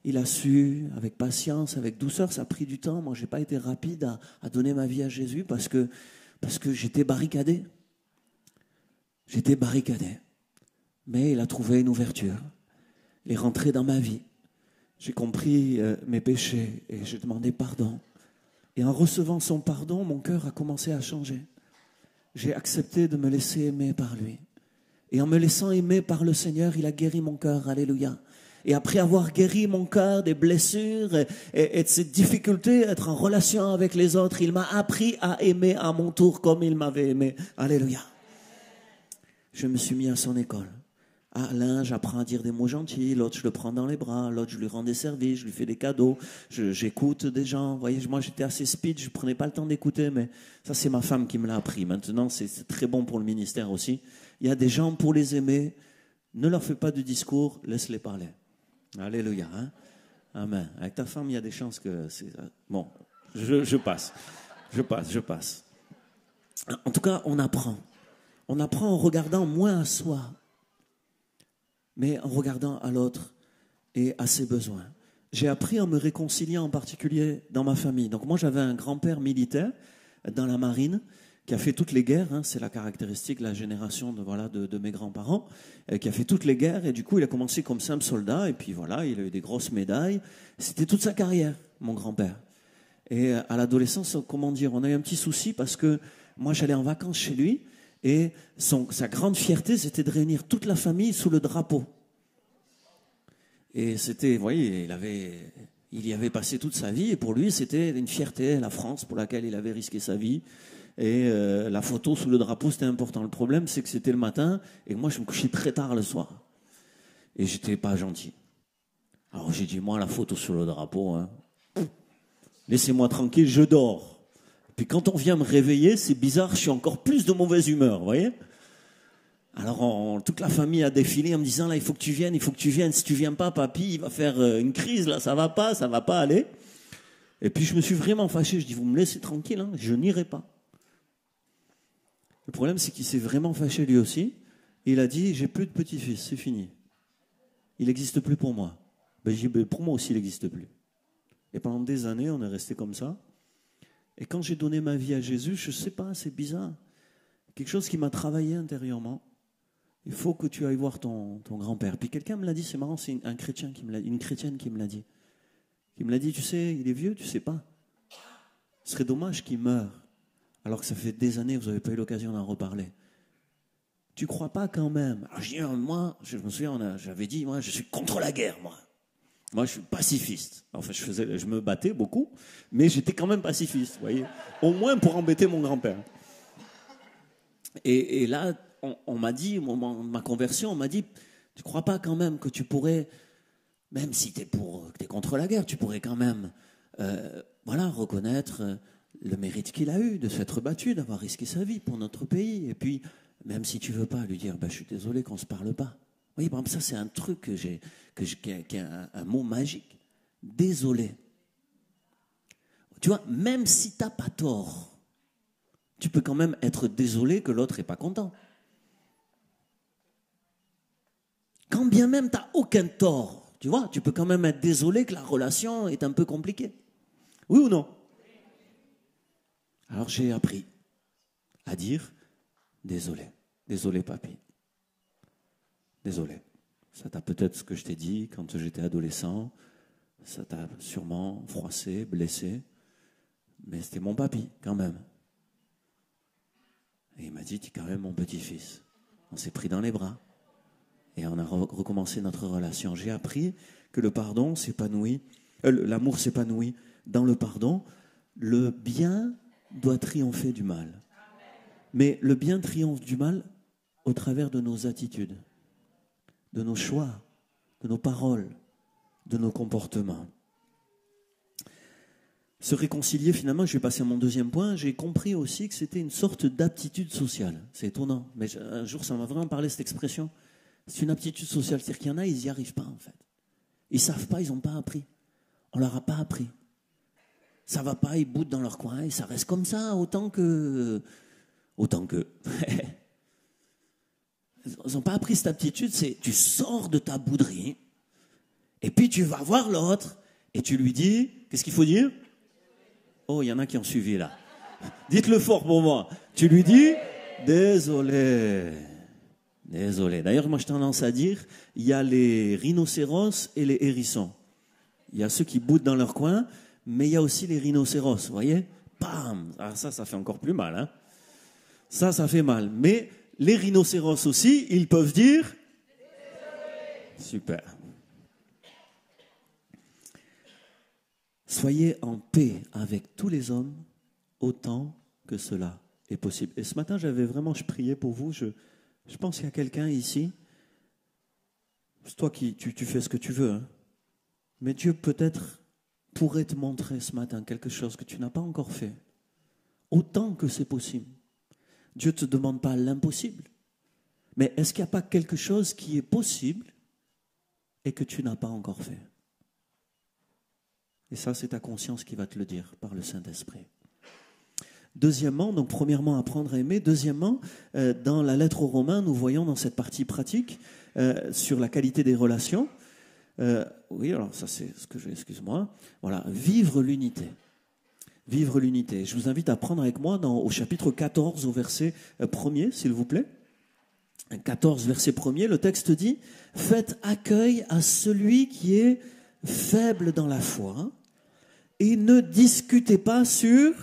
Il a su, avec patience, avec douceur, ça a pris du temps. Moi, j'ai pas été rapide à donner ma vie à Jésus parce que j'étais barricadé. J'étais barricadé. Mais il a trouvé une ouverture. Il est rentré dans ma vie. J'ai compris mes péchés et j'ai demandé pardon. Et en recevant son pardon, mon cœur a commencé à changer. J'ai accepté de me laisser aimer par lui. Et en me laissant aimer par le Seigneur, il a guéri mon cœur. Alléluia. Et après avoir guéri mon cœur des blessures et de ces difficultés, être en relation avec les autres, il m'a appris à aimer à mon tour comme il m'avait aimé. Alléluia. Je me suis mis à son école. l'un, j'apprends à dire des mots gentils, l'autre, je le prends dans les bras, l'autre, je lui rends des services, je lui fais des cadeaux, j'écoute des gens. Vous voyez, moi, j'étais assez speed, je prenais pas le temps d'écouter, mais ça, c'est ma femme qui me l'a appris. Maintenant, c'est très bon pour le ministère aussi. Il y a des gens pour les aimer. Ne leur fais pas de discours, laisse-les parler. Alléluia. Hein? Amen. Avec ta femme, il y a des chances que... Bon, je passe. Je passe. En tout cas, on apprend. On apprend en regardant moins à soi, mais en regardant à l'autre et à ses besoins. J'ai appris en me réconciliant en particulier dans ma famille. Donc moi, j'avais un grand-père militaire dans la marine qui a fait toutes les guerres. Hein, c'est la caractéristique de la génération de mes grands-parents, qui a fait toutes les guerres. Et du coup, il a commencé comme simple soldat. Et puis voilà, il a eu des grosses médailles. C'était toute sa carrière, mon grand-père. Et à l'adolescence, comment dire, on a eu un petit souci parce que moi, j'allais en vacances chez lui. Et sa grande fierté, c'était de réunir toute la famille sous le drapeau. Et c'était, vous voyez, il y avait passé toute sa vie. Et pour lui, c'était une fierté, la France, pour laquelle il avait risqué sa vie. Et la photo sous le drapeau, c'était important. Le problème, c'est que c'était le matin. Et moi, je me couchais très tard le soir. Et j'étais pas gentil. Alors j'ai dit, moi, la photo sur le drapeau, hein, laissez-moi tranquille, je dors. Puis quand on vient me réveiller, c'est bizarre, je suis encore plus de mauvaise humeur, vous voyez? Alors toute la famille a défilé en me disant, là, il faut que tu viennes. Si tu viens pas, papy, il va faire une crise, là, ça va pas aller. Et puis je me suis vraiment fâché, je dis, vous me laissez tranquille, hein, je n'irai pas. Le problème, c'est qu'il s'est vraiment fâché lui aussi. Et il a dit, j'ai plus de petit-fils, c'est fini. Il n'existe plus pour moi. Ben, j'ai dit, pour moi aussi, il n'existe plus. Et pendant des années, on est resté comme ça. Et quand j'ai donné ma vie à Jésus, je ne sais pas, c'est bizarre. Quelque chose qui m'a travaillé intérieurement. Il faut que tu ailles voir ton grand-père. Puis quelqu'un me l'a dit, c'est marrant, c'est une chrétienne qui me l'a dit. Qui me l'a dit, tu sais, il est vieux, tu ne sais pas. Ce serait dommage qu'il meure. Alors que ça fait des années que vous n'avez pas eu l'occasion d'en reparler. Tu ne crois pas quand même? Alors, moi, je me souviens, j'avais dit, moi, je suis contre la guerre, moi. Moi, je suis pacifiste. Enfin, je me battais beaucoup, mais j'étais quand même pacifiste, vous voyez. Au moins pour embêter mon grand-père. Et là, on m'a dit, au moment de ma conversion, on m'a dit, tu crois pas quand même que tu pourrais, même si t'es contre la guerre, tu pourrais quand même, reconnaître le mérite qu'il a eu de s'être battu, d'avoir risqué sa vie pour notre pays. Et puis, même si tu veux pas lui dire, je suis désolé qu'on se parle pas. Oui, par exemple, ça c'est un truc qui est un mot magique. Désolé. Tu vois, même si tu n'as pas tort, tu peux quand même être désolé que l'autre n'est pas content. Quand bien même tu n'as aucun tort, tu vois, tu peux quand même être désolé que la relation est un peu compliquée. Oui ou non? Alors j'ai appris à dire désolé. Désolé, papy. Désolé. Ça t'a peut-être ce que je t'ai dit quand j'étais adolescent. Ça t'a sûrement froissé, blessé. Mais c'était mon papy, quand même. Et il m'a dit, tu es quand même mon petit-fils. On s'est pris dans les bras. Et on a recommencé notre relation. J'ai appris que le pardon s'épanouit, l'amour s'épanouit dans le pardon. Le bien doit triompher du mal. Mais le bien triomphe du mal au travers de nos attitudes, de nos choix, de nos paroles, de nos comportements. Se réconcilier, finalement, je vais passer à mon deuxième point, j'ai compris aussi que c'était une sorte d'aptitude sociale. C'est étonnant, mais un jour, ça m'a vraiment parlé, cette expression. C'est une aptitude sociale, c'est-à-dire qu'il y en a, ils n'y arrivent pas, en fait. Ils ne savent pas, ils n'ont pas appris. On ne leur a pas appris. Ça ne va pas, ils boutent dans leur coin, et ça reste comme ça, autant que... Ils n'ont pas appris cette aptitude, c'est tu sors de ta bouderie, et puis tu vas voir l'autre, et tu lui dis, qu'est-ce qu'il faut dire? Oh, il y en a qui ont suivi là. Dites-le fort pour moi. Tu lui dis, désolé. Désolé. D'ailleurs, moi, j'ai tendance à dire, il y a les rhinocéros et les hérissons. Il y a ceux qui boutent dans leur coin, mais il y a aussi les rhinocéros, vous voyez? Bam! Ah, ça fait encore plus mal, hein? Ça fait mal. Mais les rhinocéros aussi, ils peuvent dire... Super. Soyez en paix avec tous les hommes autant que cela est possible. Et ce matin, je priais pour vous. Je pense qu'il y a quelqu'un ici. C'est toi qui tu fais ce que tu veux. Hein. Mais Dieu peut-être pourrait te montrer ce matin quelque chose que tu n'as pas encore fait. Autant que c'est possible. Dieu ne te demande pas l'impossible. Mais est-ce qu'il n'y a pas quelque chose qui est possible et que tu n'as pas encore fait? Et ça, c'est ta conscience qui va te le dire par le Saint-Esprit. Deuxièmement, donc premièrement, apprendre à aimer. Deuxièmement, dans la lettre aux Romains, nous voyons dans cette partie pratique sur la qualité des relations. Oui, alors ça c'est ce que je... Excuse-moi. Voilà, vivre l'unité. Vivre l'unité. Je vous invite à prendre avec moi au chapitre 14, au verset 1er, s'il vous plaît. 14, verset 1er, le texte dit « Faites accueil à celui qui est faible dans la foi et ne discutez pas sur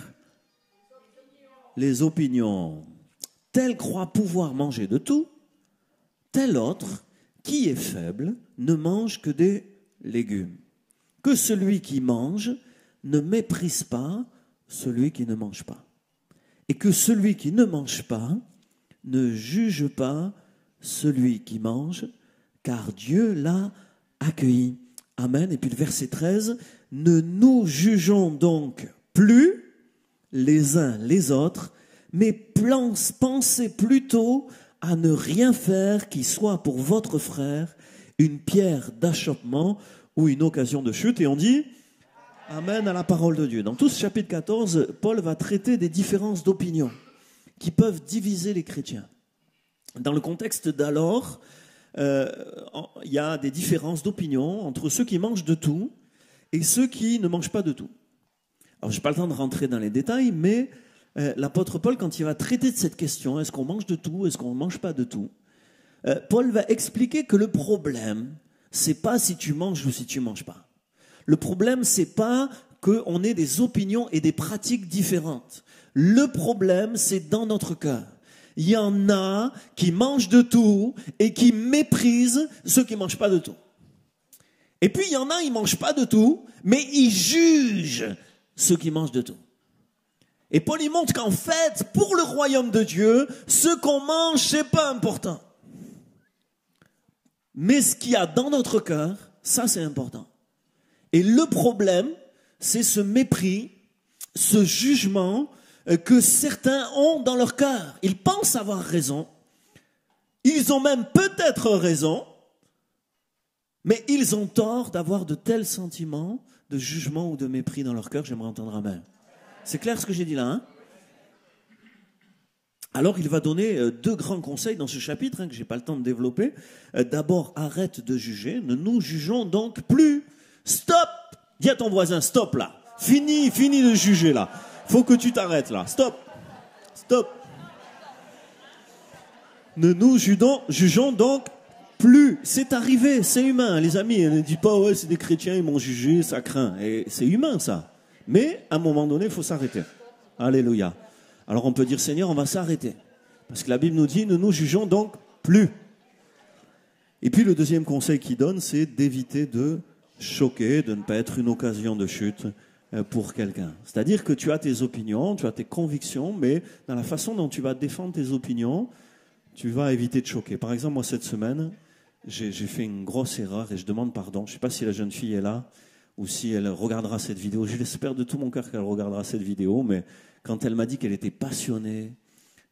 les opinions. Tel croit pouvoir manger de tout, tel autre, qui est faible, ne mange que des légumes. Que celui qui mange ne méprise pas celui qui ne mange pas. Et que celui qui ne mange pas ne juge pas celui qui mange, car Dieu l'a accueilli. » Amen. Et puis le verset 13, « Ne nous jugeons donc plus les uns les autres, mais pensez plutôt à ne rien faire qui soit pour votre frère une pierre d'achoppement ou une occasion de chute. » Et on dit Amen à la parole de Dieu. Dans tout ce chapitre 14, Paul va traiter des différences d'opinion qui peuvent diviser les chrétiens. Dans le contexte d'alors, il y a des différences d'opinion entre ceux qui mangent de tout et ceux qui ne mangent pas de tout. Alors, je n'ai pas le temps de rentrer dans les détails, mais l'apôtre Paul, quand il va traiter de cette question, est-ce qu'on mange de tout, est-ce qu'on ne mange pas de tout, Paul va expliquer que le problème, c'est pas si tu manges ou si tu ne manges pas. Le problème, c'est pas qu'on ait des opinions et des pratiques différentes. Le problème, c'est dans notre cœur. Il y en a qui mangent de tout et qui méprisent ceux qui ne mangent pas de tout. Et puis, il y en a, ils ne mangent pas de tout, mais ils jugent ceux qui mangent de tout. Et Paul, il montre qu'en fait, pour le royaume de Dieu, ce qu'on mange, c'est pas important. Mais ce qu'il y a dans notre cœur, ça, c'est important. Et le problème, c'est ce mépris, ce jugement que certains ont dans leur cœur. Ils pensent avoir raison. Ils ont même peut-être raison, mais ils ont tort d'avoir de tels sentiments de jugement ou de mépris dans leur cœur. J'aimerais entendre amen. C'est clair ce que j'ai dit là, hein? Alors il va donner deux grands conseils dans ce chapitre que je n'ai pas le temps de développer. D'abord, arrête de juger. Ne nous jugeons donc plus. Stop! Dis à ton voisin, stop là. Fini de juger là. Faut que tu t'arrêtes là. Stop. Ne nous jugeons donc plus. C'est arrivé, c'est humain. Les amis, ne dis pas, ouais, c'est des chrétiens, ils m'ont jugé, ça craint. Et c'est humain ça. Mais à un moment donné, il faut s'arrêter. Alléluia. Alors on peut dire, Seigneur, on va s'arrêter. Parce que la Bible nous dit, ne nous jugeons donc plus. Et puis le deuxième conseil qu'il donne, c'est d'éviter de choquer, de ne pas être une occasion de chute pour quelqu'un. C'est-à-dire que tu as tes opinions, tu as tes convictions, mais dans la façon dont tu vas défendre tes opinions, tu vas éviter de choquer. Par exemple, moi cette semaine, j'ai fait une grosse erreur et je demande pardon. Je ne sais pas si la jeune fille est là ou si elle regardera cette vidéo. Je l'espère de tout mon cœur qu'elle regardera cette vidéo, mais quand elle m'a dit qu'elle était passionnée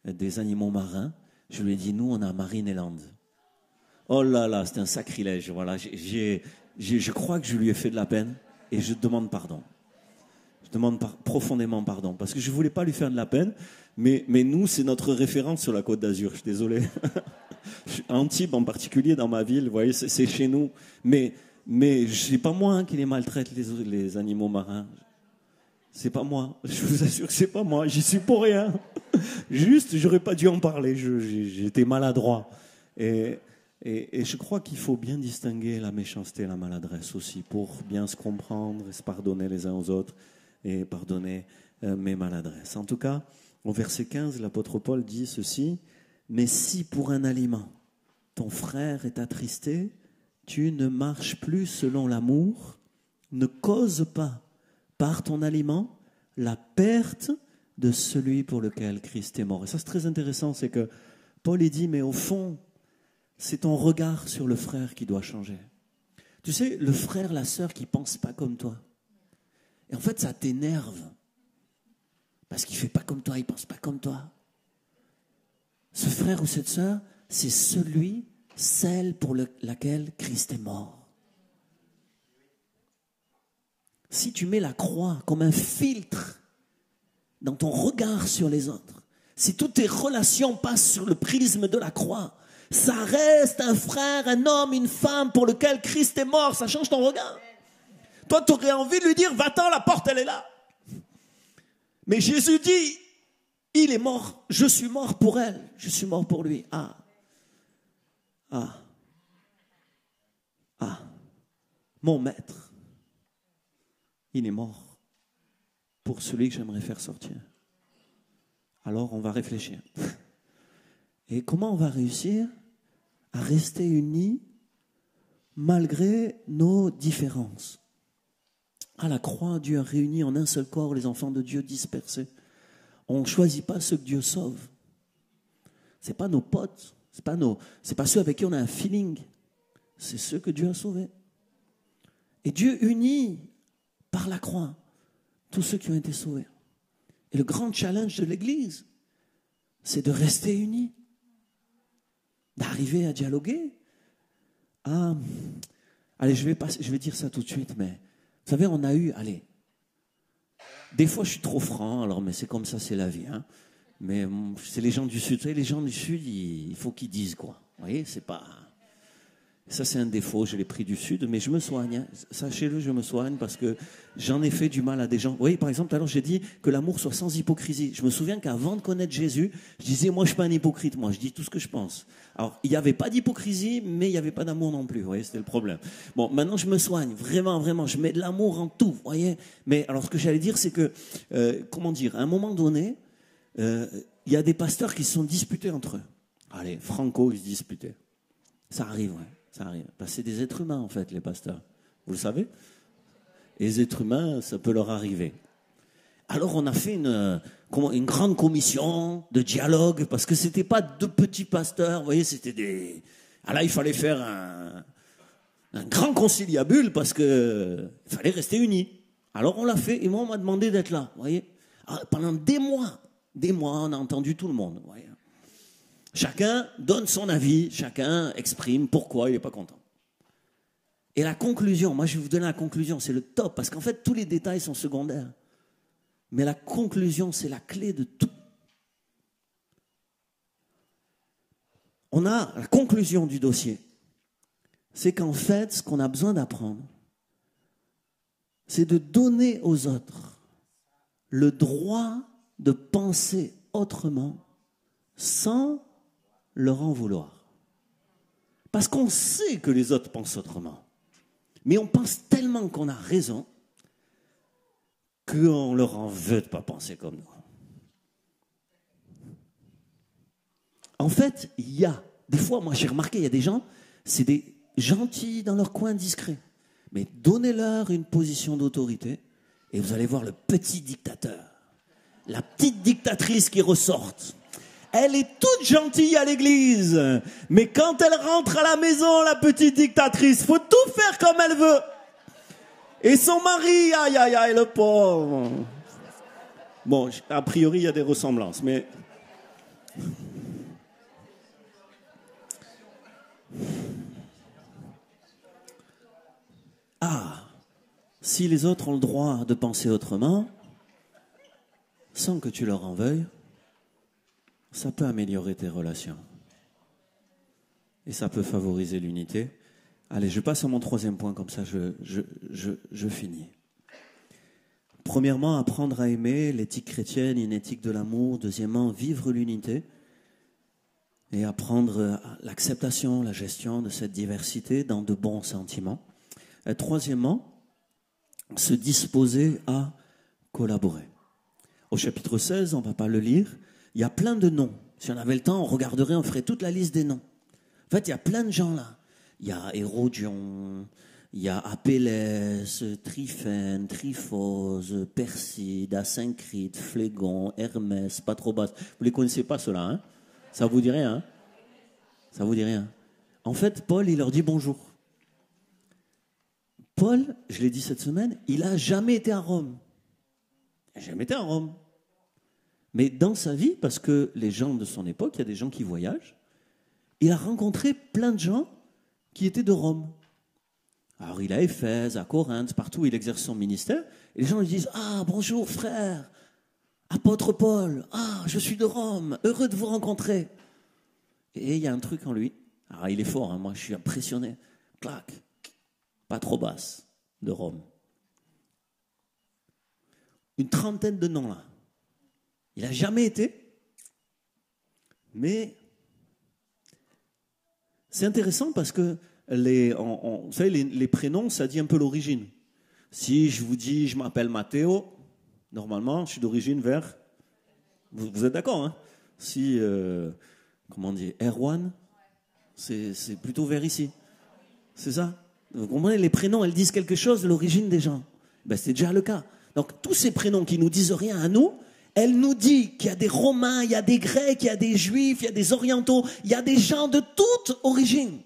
des animaux marins, je lui ai dit, nous on a Marineland. Oh là là, c'est un sacrilège. Voilà, je crois que je lui ai fait de la peine et je demande pardon. Je demande profondément pardon parce que je ne voulais pas lui faire de la peine, mais nous, c'est notre référence sur la Côte d'Azur. Je suis désolé. Antibes en particulier, dans ma ville, vous voyez, c'est chez nous. Mais c'est pas moi qui les maltraite, les animaux marins. C'est pas moi. Je vous assure que c'est pas moi. J'y suis pour rien. Juste, j'aurais pas dû en parler. J'étais maladroit. Et je crois qu'il faut bien distinguer la méchanceté et la maladresse aussi pour bien se comprendre et se pardonner les uns aux autres et pardonner mes maladresses. En tout cas, au verset 15, l'apôtre Paul dit ceci, « Mais si pour un aliment, ton frère est attristé, tu ne marches plus selon l'amour, ne cause pas par ton aliment la perte de celui pour lequel Christ est mort. » Et ça, c'est très intéressant, c'est que Paul, il dit, mais au fond, C'est ton regard sur le frère qui doit changer. Tu sais, le frère, la sœur qui ne pense pas comme toi. Et en fait, ça t'énerve. Parce qu'il ne fait pas comme toi, il ne pense pas comme toi. Ce frère ou cette sœur, c'est celle pour laquelle Christ est mort. Si tu mets la croix comme un filtre dans ton regard sur les autres, si toutes tes relations passent sur le prisme de la croix, ça reste un frère, un homme, une femme pour lequel Christ est mort. Ça change ton regard. Toi, tu aurais envie de lui dire, va-t'en, la porte, elle est là. Mais Jésus dit, il est mort, je suis mort pour elle, je suis mort pour lui. Mon maître, il est mort pour celui que j'aimerais faire sortir. Alors, on va réfléchir. Et comment on va réussir à rester unis malgré nos différences? À la croix, Dieu a réuni en un seul corps les enfants de Dieu dispersés. On ne choisit pas ceux que Dieu sauve. Ce n'est pas nos potes, c'est pas ceux avec qui on a un feeling. C'est ceux que Dieu a sauvés. Et Dieu unit par la croix tous ceux qui ont été sauvés. Et le grand challenge de l'Église, c'est de rester unis, d'arriver à dialoguer. Allez, je vais dire ça tout de suite, mais vous savez, on a eu, des fois je suis trop franc, alors mais c'est comme ça, c'est la vie, hein. Mais c'est les gens du Sud. Vous savez, les gens du Sud, il faut qu'ils disent quoi. Vous voyez, c'est pas... Ça, c'est un défaut, je l'ai pris du Sud, mais je me soigne. Hein. Sachez-le, je me soigne parce que j'en ai fait du mal à des gens. Vous voyez, par exemple, tout à l'heure, j'ai dit que l'amour soit sans hypocrisie. Je me souviens qu'avant de connaître Jésus, je disais, moi, je suis pas un hypocrite, moi, je dis tout ce que je pense. Alors, il n'y avait pas d'hypocrisie, mais il n'y avait pas d'amour non plus. Vous voyez, c'était le problème. Bon, maintenant, je me soigne, vraiment, vraiment. Je mets de l'amour en tout, vous voyez. Mais alors, ce que j'allais dire, c'est que, à un moment donné, il y a des pasteurs qui se sont disputés entre eux. Allez, Franco, ils se disputaient. Ça arrive, ouais. Ça arrive. Parce que c'est des êtres humains, en fait, les pasteurs. Vous le savez? Et les êtres humains, ça peut leur arriver. Alors, on a fait une grande commission de dialogue, parce que c'était pas deux petits pasteurs, vous voyez, c'était des... Ah là, il fallait faire un grand conciliabule, parce que il fallait rester unis. Alors, on l'a fait, et moi, on m'a demandé d'être là, vous voyez. Alors, pendant des mois, on a entendu tout le monde, vous voyez. Chacun donne son avis, chacun exprime pourquoi il n'est pas content. Et la conclusion, moi je vais vous donner la conclusion, c'est le top, parce qu'en fait tous les détails sont secondaires. Mais la conclusion, c'est la clé de tout. On a la conclusion du dossier. C'est qu'en fait, ce qu'on a besoin d'apprendre, c'est de donner aux autres le droit de penser autrement sans leur en vouloir. Parce qu'on sait que les autres pensent autrement. Mais on pense tellement qu'on a raison qu'on leur en veut de ne pas penser comme nous. En fait, il y a, des fois, moi j'ai remarqué, il y a des gens, c'est des gentils dans leur coin discret. Mais donnez-leur une position d'autorité et vous allez voir le petit dictateur, la petite dictatrice qui ressortent. Elle est toute gentille à l'église, mais quand elle rentre à la maison, la petite dictatrice, faut tout faire comme elle veut. Et son mari, aïe, aïe, aïe, le pauvre. Bon, a priori, il y a des ressemblances, mais... Si les autres ont le droit de penser autrement, sans que tu leur en veuilles, ça peut améliorer tes relations. Et ça peut favoriser l'unité. Allez, je passe à mon troisième point, comme ça je finis. Premièrement, apprendre à aimer, l'éthique chrétienne, une éthique de l'amour. Deuxièmement, vivre l'unité et apprendre l'acceptation, la gestion de cette diversité dans de bons sentiments. Et troisièmement, se disposer à collaborer. Au chapitre 16, on ne va pas le lire, il y a plein de noms. Si on avait le temps, on regarderait, on ferait toute la liste des noms. En fait, il y a plein de gens là. Il y a Hérodion, il y a Apelles, Tryphène, Tryphose, Perside, Asyncrite, Phlégon, Hermès, Patrobas. Vous les connaissez pas ceux-là, hein? Ça vous dit rien, hein? Ça vous dit rien? En fait, Paul, il leur dit bonjour. Paul, je l'ai dit cette semaine, il n'a jamais été à Rome. Il n'a jamais été à Rome. Mais dans sa vie, parce que les gens de son époque, il y a des gens qui voyagent, il a rencontré plein de gens qui étaient de Rome. Alors il est à Éphèse, à Corinthe, partout où il exerce son ministère, et les gens lui disent « Ah, bonjour frère, apôtre Paul, ah, je suis de Rome, heureux de vous rencontrer. » Et il y a un truc en lui, alors il est fort, hein, moi je suis impressionné, clac, pas trop basse, de Rome. Une trentaine de noms là. Il n'a jamais été, mais c'est intéressant parce que vous savez, les prénoms, ça dit un peu l'origine. Si je vous dis, je m'appelle Matteo, normalement, je suis d'origine vers... Vous êtes d'accord, hein? Si, comment on dit, Erwan, c'est plutôt vers ici. C'est ça? Vous comprenez, les prénoms, elles disent quelque chose de l'origine des gens. Ben, c'est déjà le cas. Donc, tous ces prénoms qui nous disent rien à nous, elle nous dit qu'il y a des Romains, il y a des Grecs, il y a des Juifs, il y a des Orientaux, il y a des gens de toute origine.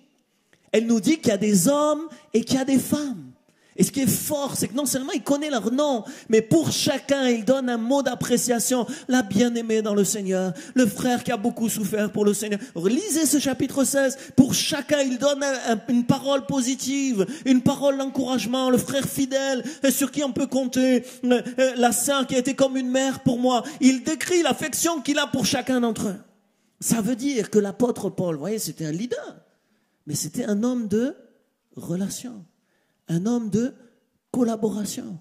Elle nous dit qu'il y a des hommes et qu'il y a des femmes. Et ce qui est fort, c'est que non seulement il connaît leur nom, mais pour chacun, il donne un mot d'appréciation. La bien-aimée dans le Seigneur, le frère qui a beaucoup souffert pour le Seigneur. Lisez ce chapitre 16. Pour chacun, il donne une parole positive, une parole d'encouragement. Le frère fidèle, sur qui on peut compter. La sœur qui a été comme une mère pour moi. Il décrit l'affection qu'il a pour chacun d'entre eux. Ça veut dire que l'apôtre Paul, vous voyez, c'était un leader. Mais c'était un homme de relation. Un homme de collaboration.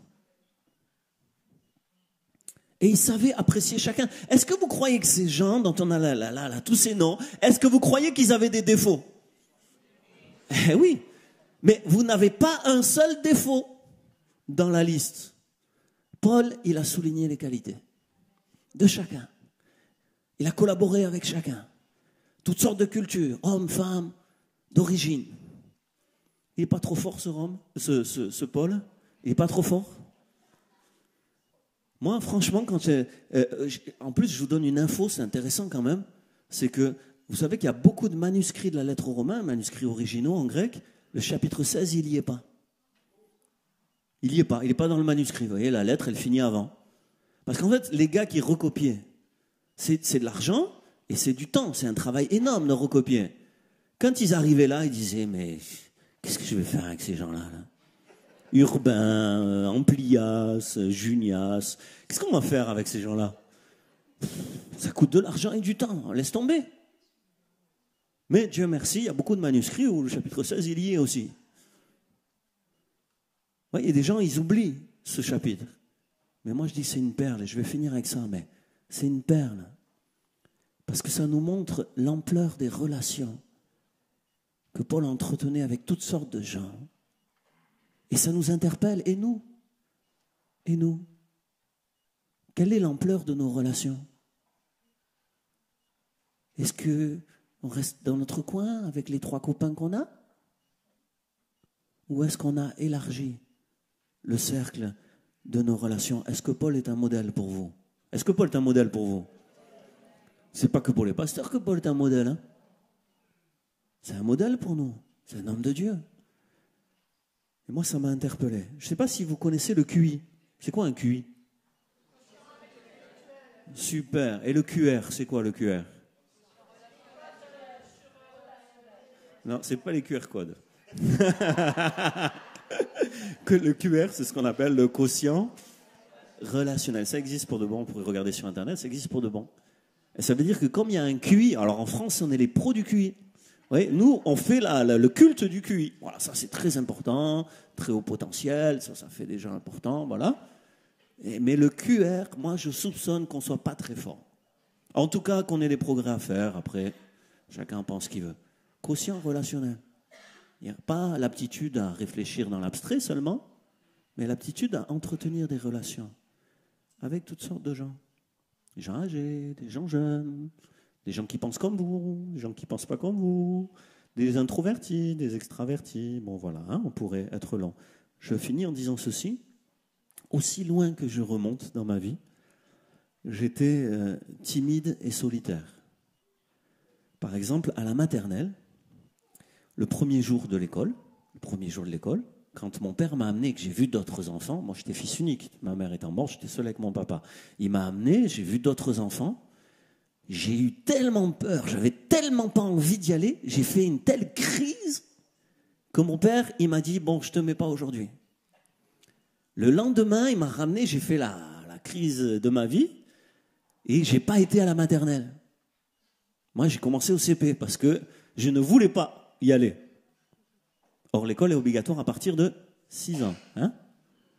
Et il savait apprécier chacun. Est-ce que vous croyez que ces gens dont on a là, tous ces noms, est-ce que vous croyez qu'ils avaient des défauts? Eh oui, mais vous n'avez pas un seul défaut dans la liste. Paul, il a souligné les qualités de chacun. Il a collaboré avec chacun. Toutes sortes de cultures, hommes, femmes, d'origine. Il n'est pas trop fort ce Paul? Il n'est pas trop fort? Moi, franchement, en plus, je vous donne une info, c'est intéressant quand même, c'est que vous savez qu'il y a beaucoup de manuscrits de la lettre aux Romains, manuscrits originaux en grec, le chapitre 16, il n'y est pas. Il n'y est pas, il n'est pas dans le manuscrit. Vous voyez, la lettre, elle finit avant. Parce qu'en fait, les gars qui recopiaient, c'est de l'argent et c'est du temps, c'est un travail énorme de recopier. Quand ils arrivaient là, ils disaient, mais... qu'est-ce que je vais faire avec ces gens-là là? Urbain, Amplias, Junias. Qu'est-ce qu'on va faire avec ces gens-là? Ça coûte de l'argent et du temps. Laisse tomber. Mais Dieu merci, il y a beaucoup de manuscrits où le chapitre 16, il y est aussi. Ouais, il y a des gens, ils oublient ce chapitre. Mais moi, je dis c'est une perle. Et je vais finir avec ça. Mais c'est une perle. Parce que ça nous montre l'ampleur des relations que Paul entretenait avec toutes sortes de gens. Et ça nous interpelle. Et nous? Et nous? Quelle est l'ampleur de nos relations? Est-ce qu'on reste dans notre coin avec les 3 copains qu'on a? Ou est-ce qu'on a élargi le cercle de nos relations? Est-ce que Paul est un modèle pour vous? Est-ce que Paul est un modèle pour vous? C'est pas que pour les pasteurs que Paul est un modèle, hein? C'est un modèle pour nous. C'est un homme de Dieu. Et moi, ça m'a interpellé. Je ne sais pas si vous connaissez le QI. C'est quoi un QI? Super. Et le QR, c'est quoi le QR? Non, c'est pas les QR codes. Que le QR, c'est ce qu'on appelle le quotient relationnel. Ça existe pour de bon. Vous pourrez regarder sur Internet, ça existe pour de bon. Et ça veut dire que comme il y a un QI, alors en France, on est les pros du QI. Oui, nous, on fait le culte du QI. Voilà, ça c'est très important, très haut potentiel, ça fait déjà important, voilà. Mais le QR, moi je soupçonne qu'on ne soit pas très fort. En tout cas, qu'on ait des progrès à faire, après, chacun pense ce qu'il veut. Quotient relationnel. Il n'y a pas l'aptitude à réfléchir dans l'abstrait seulement, mais l'aptitude à entretenir des relations avec toutes sortes de gens. Des gens âgés, des gens jeunes, des gens qui pensent comme vous, des gens qui ne pensent pas comme vous, des introvertis, des extravertis. Bon, voilà, hein, on pourrait être long. Je finis en disant ceci. Aussi loin que je remonte dans ma vie, j'étais timide et solitaire. Par exemple, à la maternelle, le premier jour de l'école, quand mon père m'a amené, que j'ai vu d'autres enfants, moi j'étais fils unique, ma mère étant morte, j'étais seul avec mon papa. Il m'a amené, j'ai vu d'autres enfants, j'ai eu tellement peur, j'avais tellement pas envie d'y aller, j'ai fait une telle crise que mon père, il m'a dit, bon, je te mets pas aujourd'hui. Le lendemain, il m'a ramené, j'ai fait la crise de ma vie et j'ai pas été à la maternelle. Moi, j'ai commencé au CP parce que je ne voulais pas y aller. Or, l'école est obligatoire à partir de 6 ans. Hein?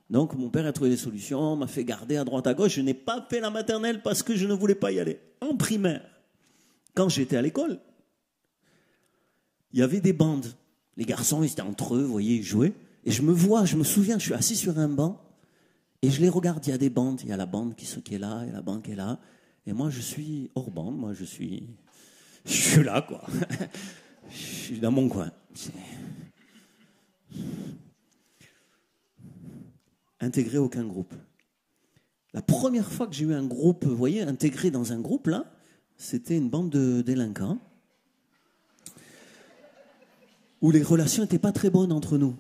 Donc, mon père a trouvé des solutions, m'a fait garder à droite à gauche. Je n'ai pas fait la maternelle parce que je ne voulais pas y aller. En primaire, quand j'étais à l'école, il y avait des bandes. Les garçons, ils étaient entre eux, vous voyez, ils jouaient. Et je me souviens, je suis assis sur un banc et je les regarde. Il y a des bandes, il y a la bande qui est là, il y a la bande qui est là. Et moi, je suis hors bande, moi, je suis là, quoi. Je suis dans mon coin. Intégré aucun groupe. La première fois que j'ai eu un groupe, vous voyez, intégré dans un groupe, là, c'était une bande de délinquants où les relations n'étaient pas très bonnes entre nous.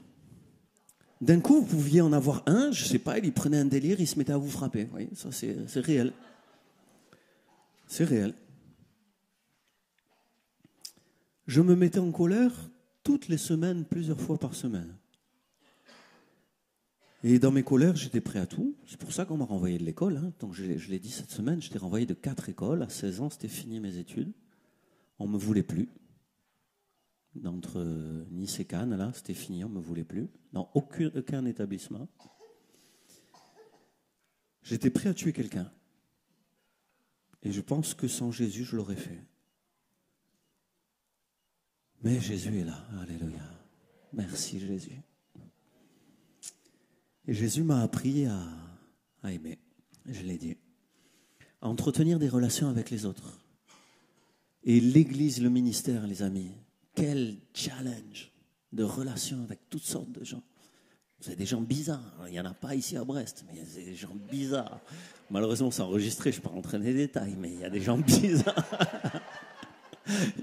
D'un coup, vous pouviez en avoir un, je ne sais pas, il prenait un délire, il se mettait à vous frapper. Vous voyez, ça, c'est réel. C'est réel. Je me mettais en colère toutes les semaines, plusieurs fois par semaine. Et dans mes colères, j'étais prêt à tout. C'est pour ça qu'on m'a renvoyé de l'école. Hein. Donc je l'ai dit cette semaine, j'étais renvoyé de 4 écoles. À 16 ans, c'était fini mes études. On ne me voulait plus. D'entre Nice et Cannes, là, c'était fini, on ne me voulait plus. Dans aucun établissement. J'étais prêt à tuer quelqu'un. Et je pense que sans Jésus, je l'aurais fait. Mais Jésus est là. Alléluia. Merci Jésus. Et Jésus m'a appris à aimer, je l'ai dit, à entretenir des relations avec les autres. Et l'Église, le ministère, les amis, quel challenge de relations avec toutes sortes de gens. Vous avez des gens bizarres, il n'y en a pas ici à Brest, mais il y a des gens bizarres. Malheureusement, c'est enregistré, je ne vais pas rentrer dans les détails, mais il y a des gens bizarres.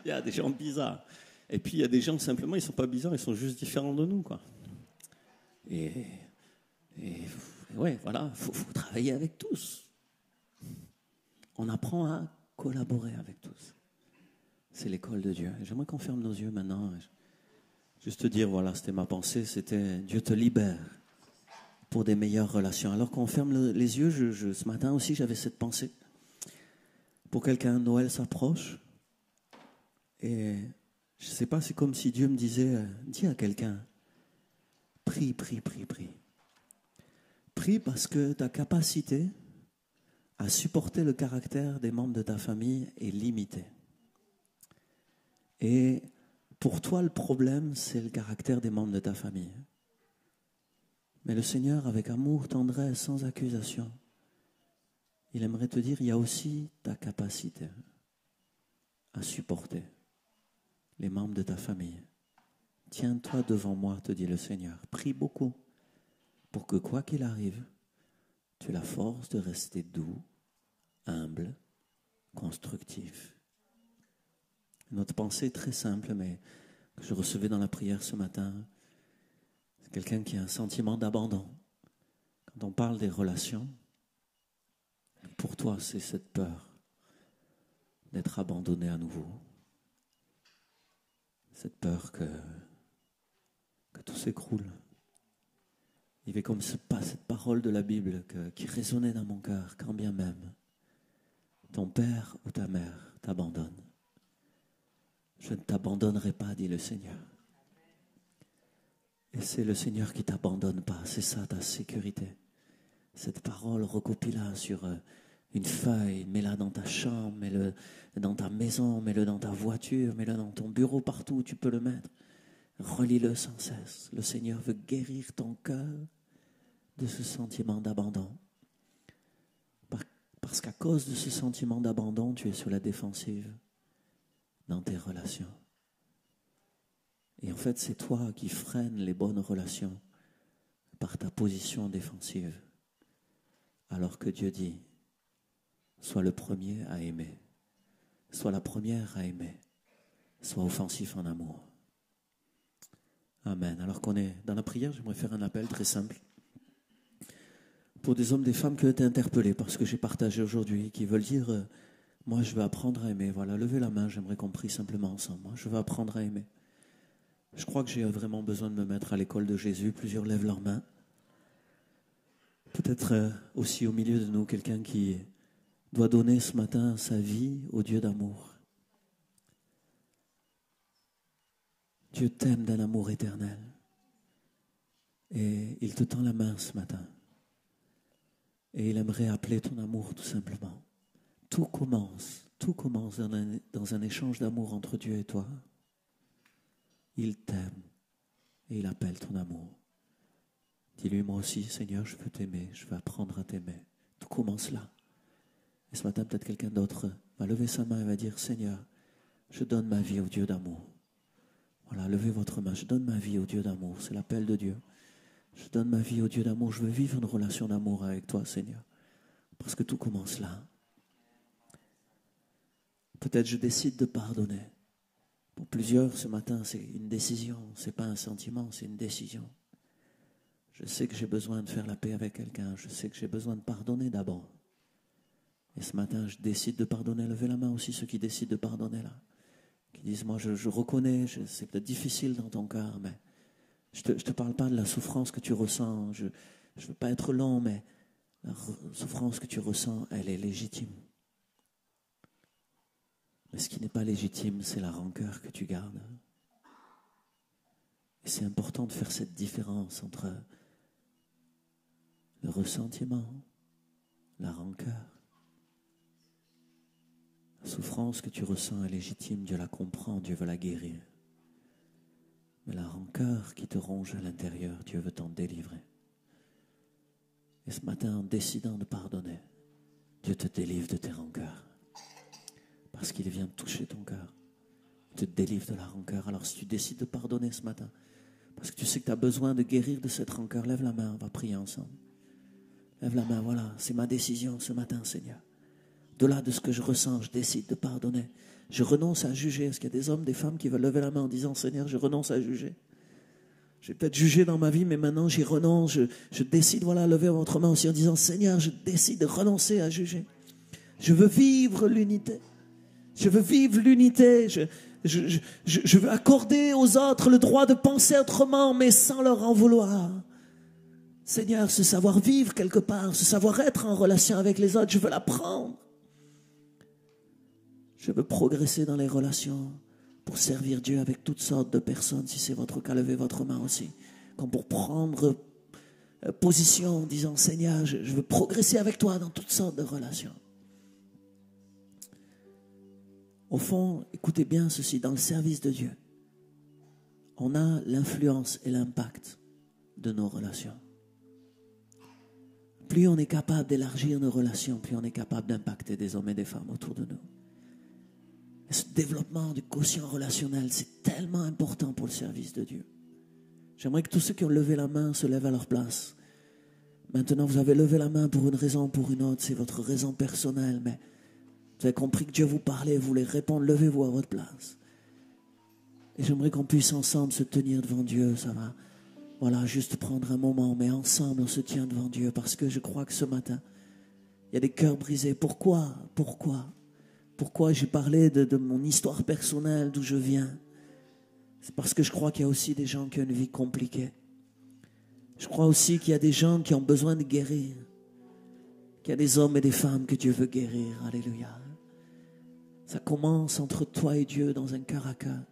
Il y a des gens bizarres. Et puis il y a des gens, simplement, ils ne sont pas bizarres, ils sont juste différents de nous, quoi. Et ouais, voilà, faut travailler avec tous. On apprend à collaborer avec tous. C'est l'école de Dieu. J'aimerais qu'on ferme nos yeux maintenant. Juste te dire, voilà, c'était ma pensée, c'était Dieu te libère pour des meilleures relations. Alors qu'on ferme les yeux, ce matin aussi, j'avais cette pensée. Pour quelqu'un, Noël s'approche. Et je ne sais pas, c'est comme si Dieu me disait, dis à quelqu'un, prie, prie, prie, prie. Prie parce que ta capacité à supporter le caractère des membres de ta famille est limitée. Et pour toi, le problème, c'est le caractère des membres de ta famille. Mais le Seigneur, avec amour, tendresse, sans accusation, il aimerait te dire, il y a aussi ta capacité à supporter les membres de ta famille. Tiens-toi devant moi, te dit le Seigneur. Prie beaucoup pour que, quoi qu'il arrive, tu aies la force de rester doux, humble, constructif. Notre pensée est très simple, mais que je recevais dans la prière ce matin, c'est quelqu'un qui a un sentiment d'abandon. Quand on parle des relations, pour toi, c'est cette peur d'être abandonné à nouveau. Cette peur que tout s'écroule. Il y avait comme cette parole de la Bible qui résonnait dans mon cœur, quand bien même ton père ou ta mère t'abandonne. Je ne t'abandonnerai pas, dit le Seigneur. Et c'est le Seigneur qui ne t'abandonne pas, c'est ça ta sécurité. Cette parole, recopie-la sur une feuille, mets-la dans ta chambre, mets-le dans ta maison, mets-le dans ta voiture, mets-le dans ton bureau, partout où tu peux le mettre. Relis-le sans cesse. Le Seigneur veut guérir ton cœur de ce sentiment d'abandon. Parce qu'à cause de ce sentiment d'abandon, tu es sur la défensive dans tes relations. Et en fait, c'est toi qui freines les bonnes relations par ta position défensive. Alors que Dieu dit, sois le premier à aimer, sois la première à aimer, sois offensif en amour. Amen. Alors qu'on est dans la prière, j'aimerais faire un appel très simple pour des hommes, des femmes qui ont été interpellés par ce que j'ai partagé aujourd'hui, qui veulent dire moi je veux apprendre à aimer. Voilà, levez la main, j'aimerais qu'on prie simplement ensemble. Moi je veux apprendre à aimer. Je crois que j'ai vraiment besoin de me mettre à l'école de Jésus. Plusieurs lèvent leurs mains. Peut-être aussi au milieu de nous quelqu'un qui doit donner ce matin sa vie au Dieu d'amour. Dieu t'aime d'un amour éternel. Et il te tend la main ce matin. Et il aimerait appeler ton amour tout simplement. Tout commence dans un échange d'amour entre Dieu et toi. Il t'aime et il appelle ton amour. Dis-lui, moi aussi, Seigneur, je veux t'aimer, je veux apprendre à t'aimer. Tout commence là. Et ce matin, peut-être quelqu'un d'autre va lever sa main et va dire, Seigneur, je donne ma vie au Dieu d'amour. Voilà, levez votre main, je donne ma vie au Dieu d'amour. C'est l'appel de Dieu. Je donne ma vie au Dieu d'amour. Je veux vivre une relation d'amour avec toi, Seigneur. Parce que tout commence là. Peut-être je décide de pardonner. Pour plusieurs, ce matin, c'est une décision. Ce n'est pas un sentiment, c'est une décision. Je sais que j'ai besoin de faire la paix avec quelqu'un. Je sais que j'ai besoin de pardonner d'abord. Et ce matin, je décide de pardonner. Levez la main aussi ceux qui décident de pardonner là. Qui disent, moi je reconnais, c'est peut-être difficile dans ton cœur, mais je te parle pas de la souffrance que tu ressens. Je veux pas être long, mais la souffrance que tu ressens, elle est légitime. Mais ce qui n'est pas légitime, c'est la rancœur que tu gardes. Et c'est important de faire cette différence entre le ressentiment, la rancœur. La souffrance que tu ressens est légitime, Dieu la comprend, Dieu veut la guérir. Mais la rancœur qui te ronge à l'intérieur, Dieu veut t'en délivrer. Et ce matin, en décidant de pardonner, Dieu te délivre de tes rancœurs. Parce qu'il vient toucher ton cœur. Il te délivre de la rancœur. Alors si tu décides de pardonner ce matin, parce que tu sais que tu as besoin de guérir de cette rancœur, lève la main, on va prier ensemble. Lève la main, voilà, c'est ma décision ce matin, Seigneur. De-delà de ce que je ressens, je décide de pardonner. Je renonce à juger. Est-ce qu'il y a des hommes, des femmes qui veulent lever la main en disant, Seigneur, je renonce à juger. J'ai peut-être jugé dans ma vie, mais maintenant j'y renonce. Je décide, voilà, levez votre main aussi en disant, Seigneur, je décide de renoncer à juger. Je veux vivre l'unité. Je veux vivre l'unité. Je veux accorder aux autres le droit de penser autrement, mais sans leur en vouloir. Seigneur, ce savoir vivre quelque part, ce savoir être en relation avec les autres, je veux l'apprendre. Je veux progresser dans les relations pour servir Dieu avec toutes sortes de personnes. Si c'est votre cas, levez votre main aussi. Comme pour prendre position en disant, Seigneur, je veux progresser avec toi dans toutes sortes de relations. Au fond, écoutez bien ceci, dans le service de Dieu, on a l'influence et l'impact de nos relations. Plus on est capable d'élargir nos relations, plus on est capable d'impacter des hommes et des femmes autour de nous. Et ce développement du quotient relationnel, c'est tellement important pour le service de Dieu. J'aimerais que tous ceux qui ont levé la main se lèvent à leur place. Maintenant, vous avez levé la main pour une raison ou pour une autre, c'est votre raison personnelle, mais vous avez compris que Dieu vous parlait, vous voulez répondre, levez-vous à votre place. Et j'aimerais qu'on puisse ensemble se tenir devant Dieu, ça va. Voilà, juste prendre un moment, mais ensemble on se tient devant Dieu, parce que je crois que ce matin, il y a des cœurs brisés. Pourquoi j'ai parlé de mon histoire personnelle, d'où je viens? C'est parce que je crois qu'il y a aussi des gens qui ont une vie compliquée. Je crois aussi qu'il y a des gens qui ont besoin de guérir. Qu'il y a des hommes et des femmes que Dieu veut guérir. Alléluia. Ça commence entre toi et Dieu dans un cœur à cœur.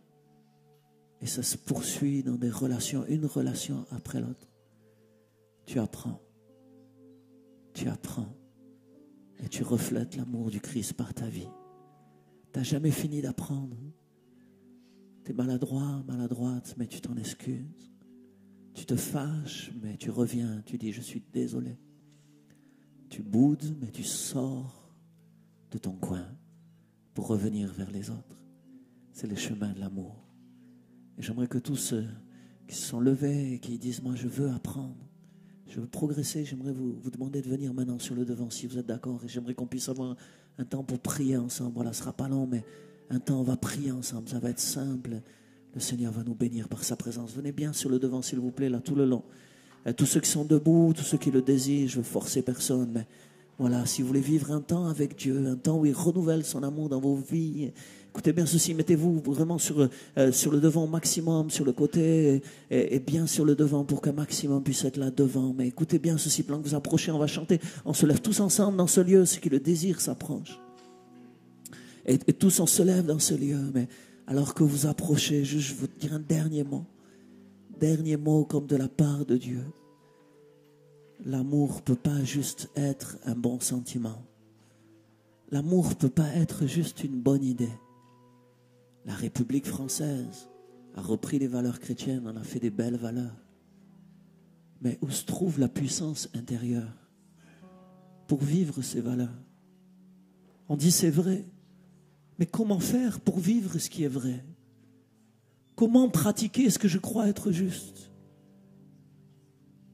Et ça se poursuit dans des relations, une relation après l'autre. Tu apprends. Et tu reflètes l'amour du Christ par ta vie. Tu n'as jamais fini d'apprendre. Tu es maladroit, maladroite, mais tu t'en excuses. Tu te fâches, mais tu reviens. Tu dis, je suis désolé. Tu boudes, mais tu sors de ton coin pour revenir vers les autres. C'est le chemin de l'amour. Et j'aimerais que tous ceux qui se sont levés et qui disent, moi je veux apprendre, je veux progresser, j'aimerais vous demander de venir maintenant sur le devant si vous êtes d'accord. Et j'aimerais qu'on puisse avoir un temps pour prier ensemble. Voilà, ce ne sera pas long, mais un temps on va prier ensemble. Ça va être simple. Le Seigneur va nous bénir par sa présence. Venez bien sur le devant, s'il vous plaît, là, tout le long. Tous ceux qui sont debout, tous ceux qui le désirent, je ne veux forcer personne, mais voilà, si vous voulez vivre un temps avec Dieu, un temps où il renouvelle son amour dans vos vies, écoutez bien ceci, mettez-vous vraiment sur le devant au maximum, sur le côté, et bien sur le devant pour qu'un maximum puisse être là devant. Mais écoutez bien ceci, pendant que vous approchez, on va chanter, on se lève tous ensemble dans ce lieu, ceux qui le désirent s'approchent. Et tous on se lève dans ce lieu, mais alors que vous approchez, je vous dire un dernier mot comme de la part de Dieu. L'amour ne peut pas juste être un bon sentiment. L'amour ne peut pas être juste une bonne idée. La République française a repris les valeurs chrétiennes, on a fait des belles valeurs. Mais où se trouve la puissance intérieure pour vivre ces valeurs? On dit c'est vrai, mais comment faire pour vivre ce qui est vrai? Comment pratiquer ce que je crois être juste?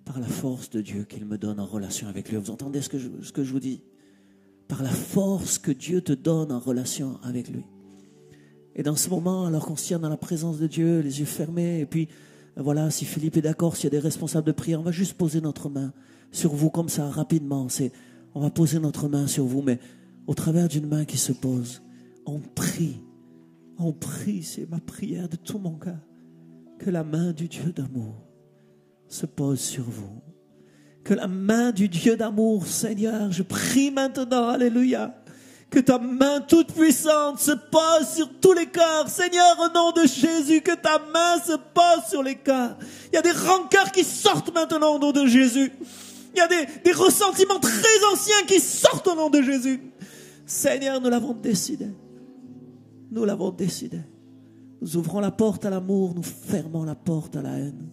Par la force de Dieu qu'il me donne en relation avec lui. Vous entendez ce que je vous dis? Par la force que Dieu te donne en relation avec lui. Et dans ce moment, alors qu'on se tient dans la présence de Dieu, les yeux fermés, et puis voilà, si Philippe est d'accord, s'il y a des responsables de prière, on va juste poser notre main sur vous comme ça, rapidement. On va poser notre main sur vous, mais au travers d'une main qui se pose, on prie, c'est ma prière de tout mon cœur, que la main du Dieu d'amour se pose sur vous. Que la main du Dieu d'amour, Seigneur, je prie maintenant, alléluia, que ta main toute puissante se pose sur tous les cœurs. Seigneur, au nom de Jésus, que ta main se pose sur les cœurs. Il y a des rancœurs qui sortent maintenant au nom de Jésus. Il y a des ressentiments très anciens qui sortent au nom de Jésus. Seigneur, nous l'avons décidé. Nous l'avons décidé. Nous ouvrons la porte à l'amour, nous fermons la porte à la haine.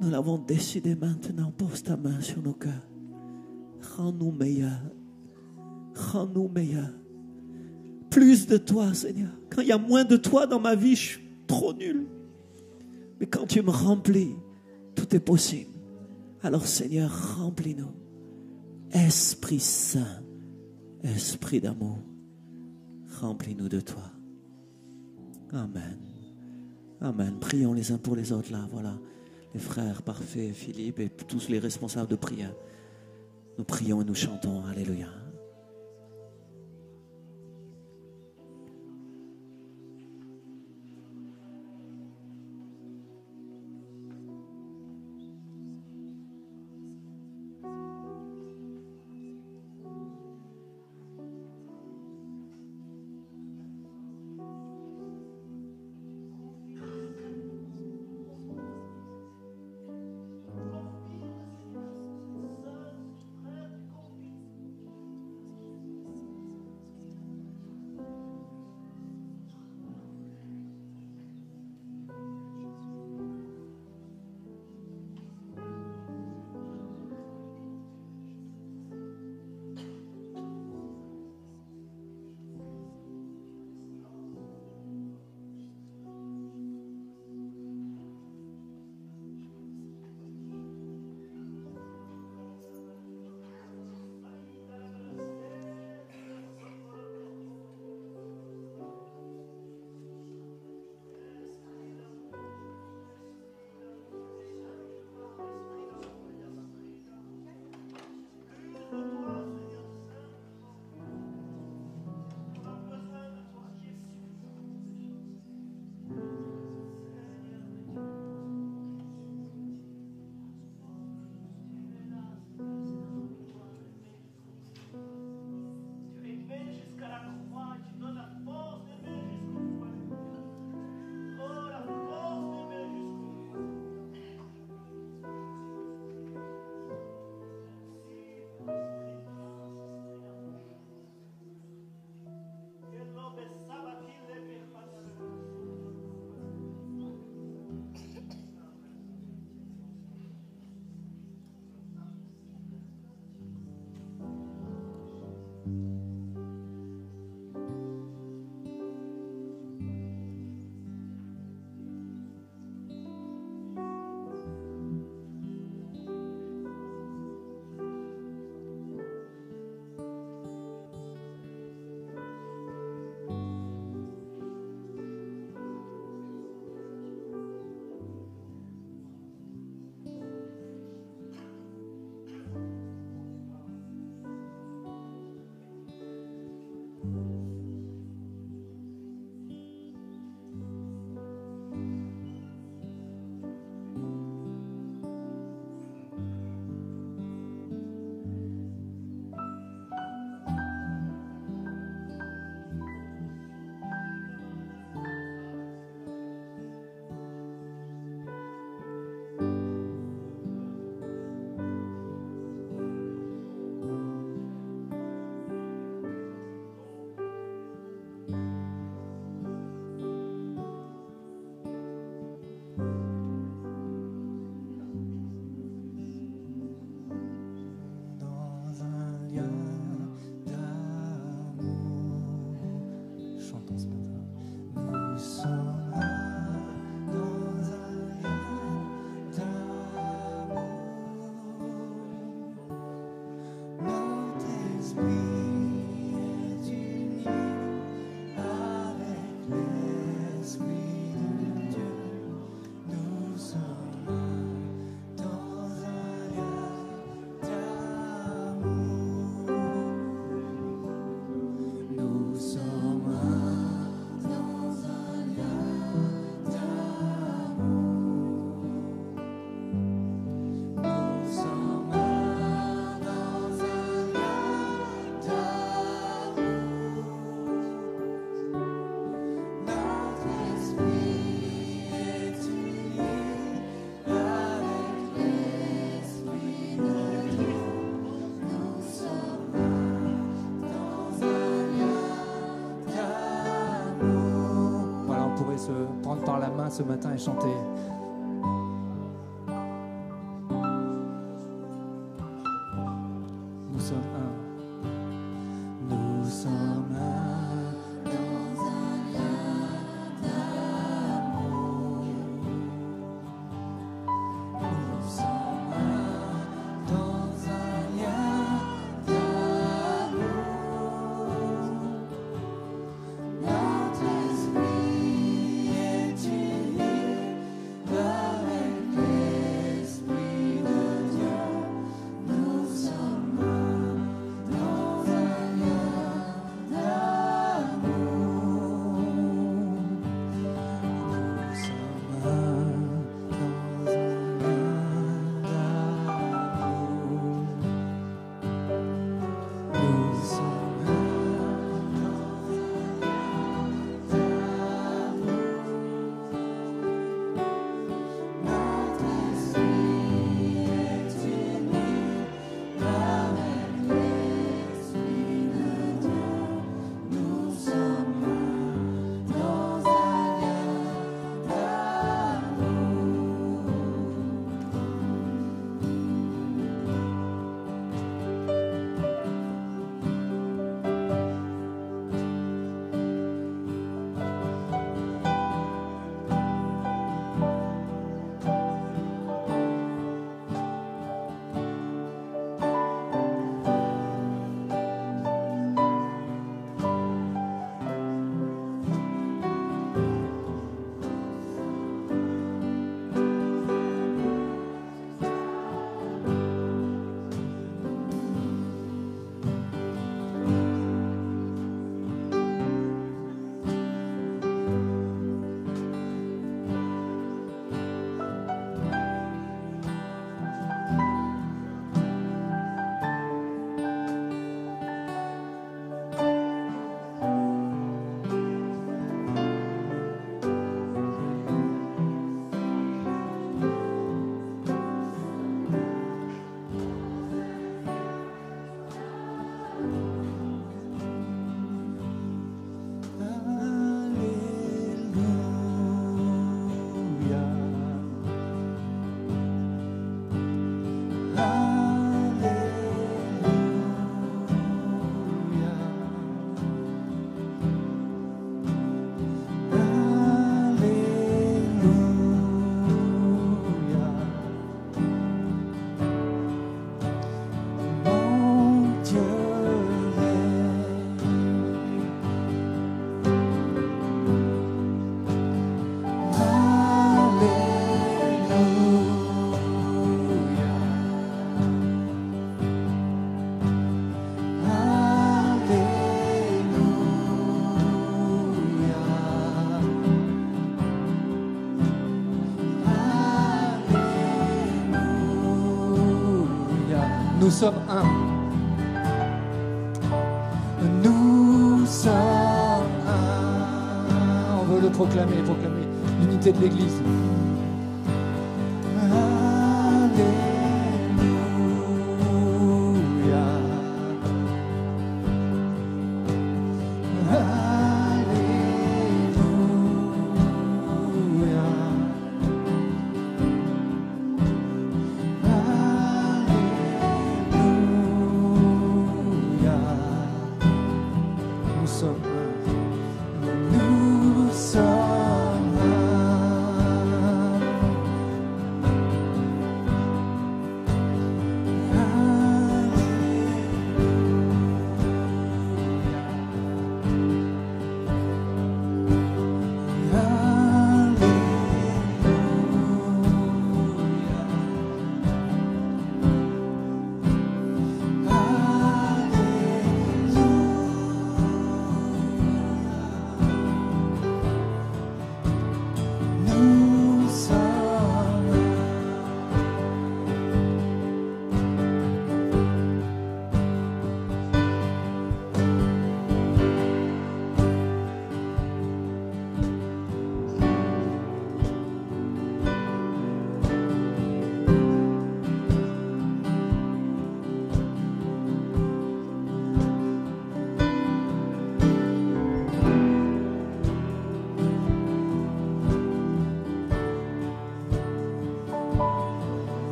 Nous l'avons décidé maintenant. Pose ta main sur nos cœurs. Rends-nous meilleurs. Rends-nous meilleurs. Plus de toi, Seigneur. Quand il y a moins de toi dans ma vie, je suis trop nul. Mais quand tu me remplis, tout est possible. Alors, Seigneur, remplis-nous. Esprit Saint, Esprit d'amour, remplis-nous de toi. Amen. Amen. Prions les uns pour les autres là, voilà. Les frères parfaits, Philippe et tous les responsables de prière. Nous prions et nous chantons. Alléluia. par la main ce matin et chanter. Nous sommes un. Nous sommes un dans un lien d'amour. Nous sommes un dans un lien d'amour. Notre esprit est uni avec l'Esprit de Dieu. Nous sommes un dans un lien d'amour. Nous sommes un dans un lien d'amour. Nous sommes un dans notre esprit est uni avec l'Esprit de Dieu. Nous sommes un dans un lien d'amour. Mon Dieu Nous sommes un. Nous sommes un. On veut le proclamer l'unité de l'Église. Alléluia. Alléluia. Alléluia. Nous sommes un. Nous sommes un.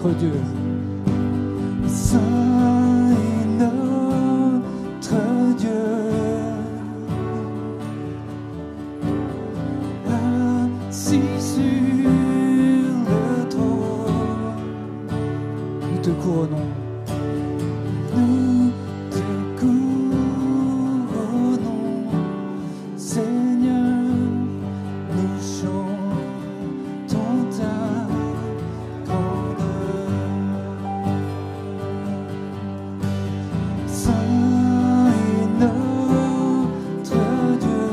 notre Dieu. Saint est notre Dieu. Assis sur le trône, nous te couronnons. Nous te couronnons, Seigneur, nous chantons ta grandeur. Saint est notre Dieu.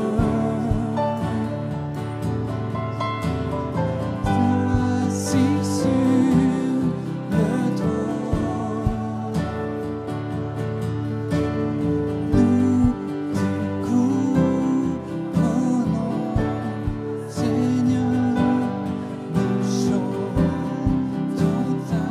Assis sur le trône, nous te couronnons, Seigneur, nous chantons ta grandeur.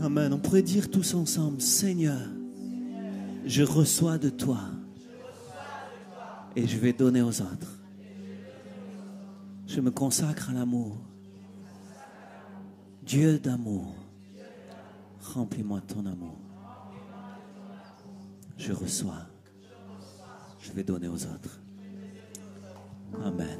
Amen. On pourrait dire tous ensemble, Seigneur, je reçois de toi et je vais donner aux autres. Je me consacre à l'amour. Dieu d'amour, remplis-moi de ton amour. Je reçois, je vais donner aux autres. Amen.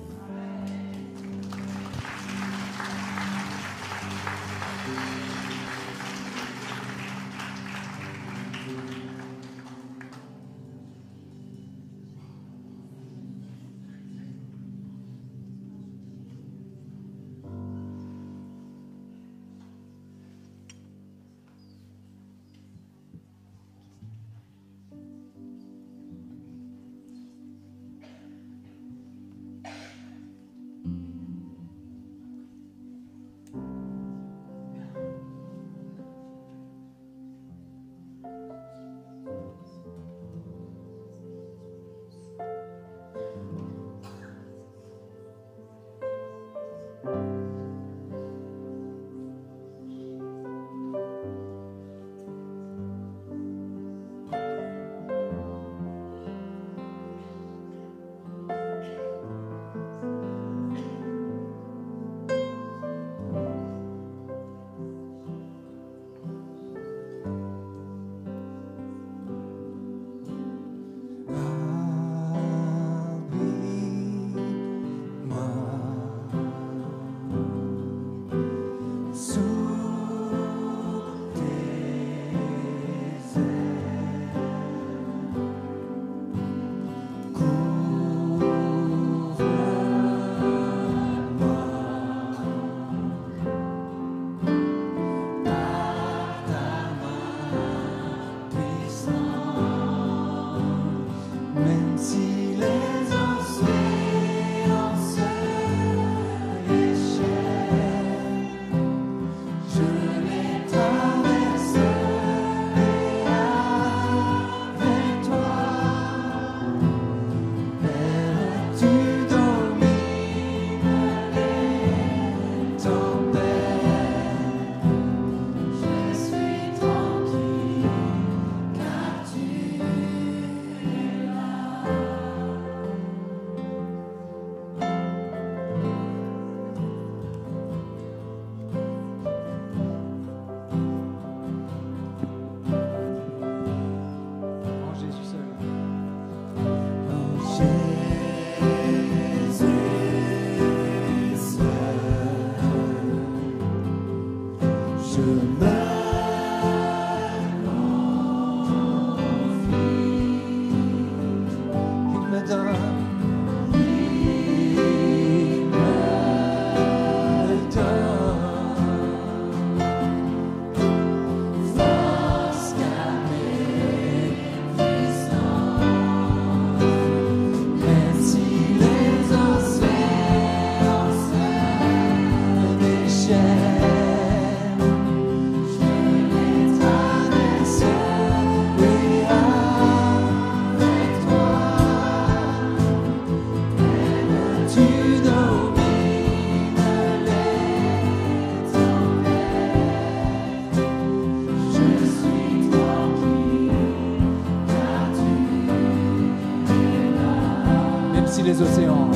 si les océans,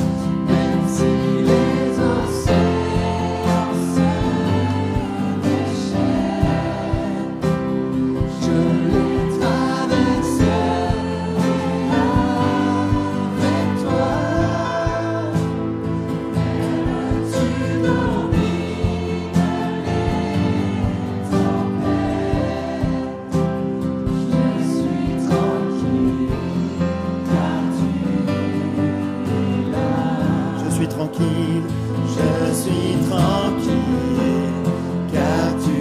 même si les océans se déchaînent, je les traverserai avec toi. Même tu domines les tempêtes, je suis tranquille car tu es là. Je suis tranquille, je suis tranquille, car tu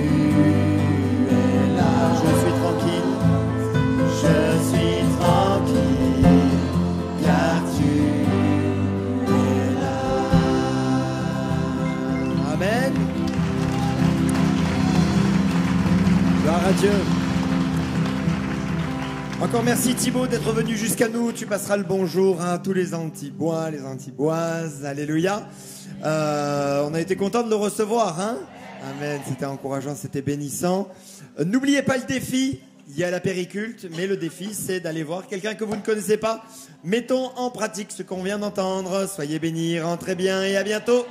es là. Je suis tranquille, je suis tranquille, car tu es là. Amen. Gloire à Dieu. Encore merci Thibaut d'être venu jusqu'à nous. Tu passeras le bonjour à tous les Antibois, les Antiboises. Alléluia. On a été content de le recevoir, hein. Amen. C'était encourageant, c'était bénissant. N'oubliez pas le défi. Il y a la périculte, mais le défi, c'est d'aller voir quelqu'un que vous ne connaissez pas. Mettons en pratique ce qu'on vient d'entendre. Soyez bénis, rentrez bien et à bientôt.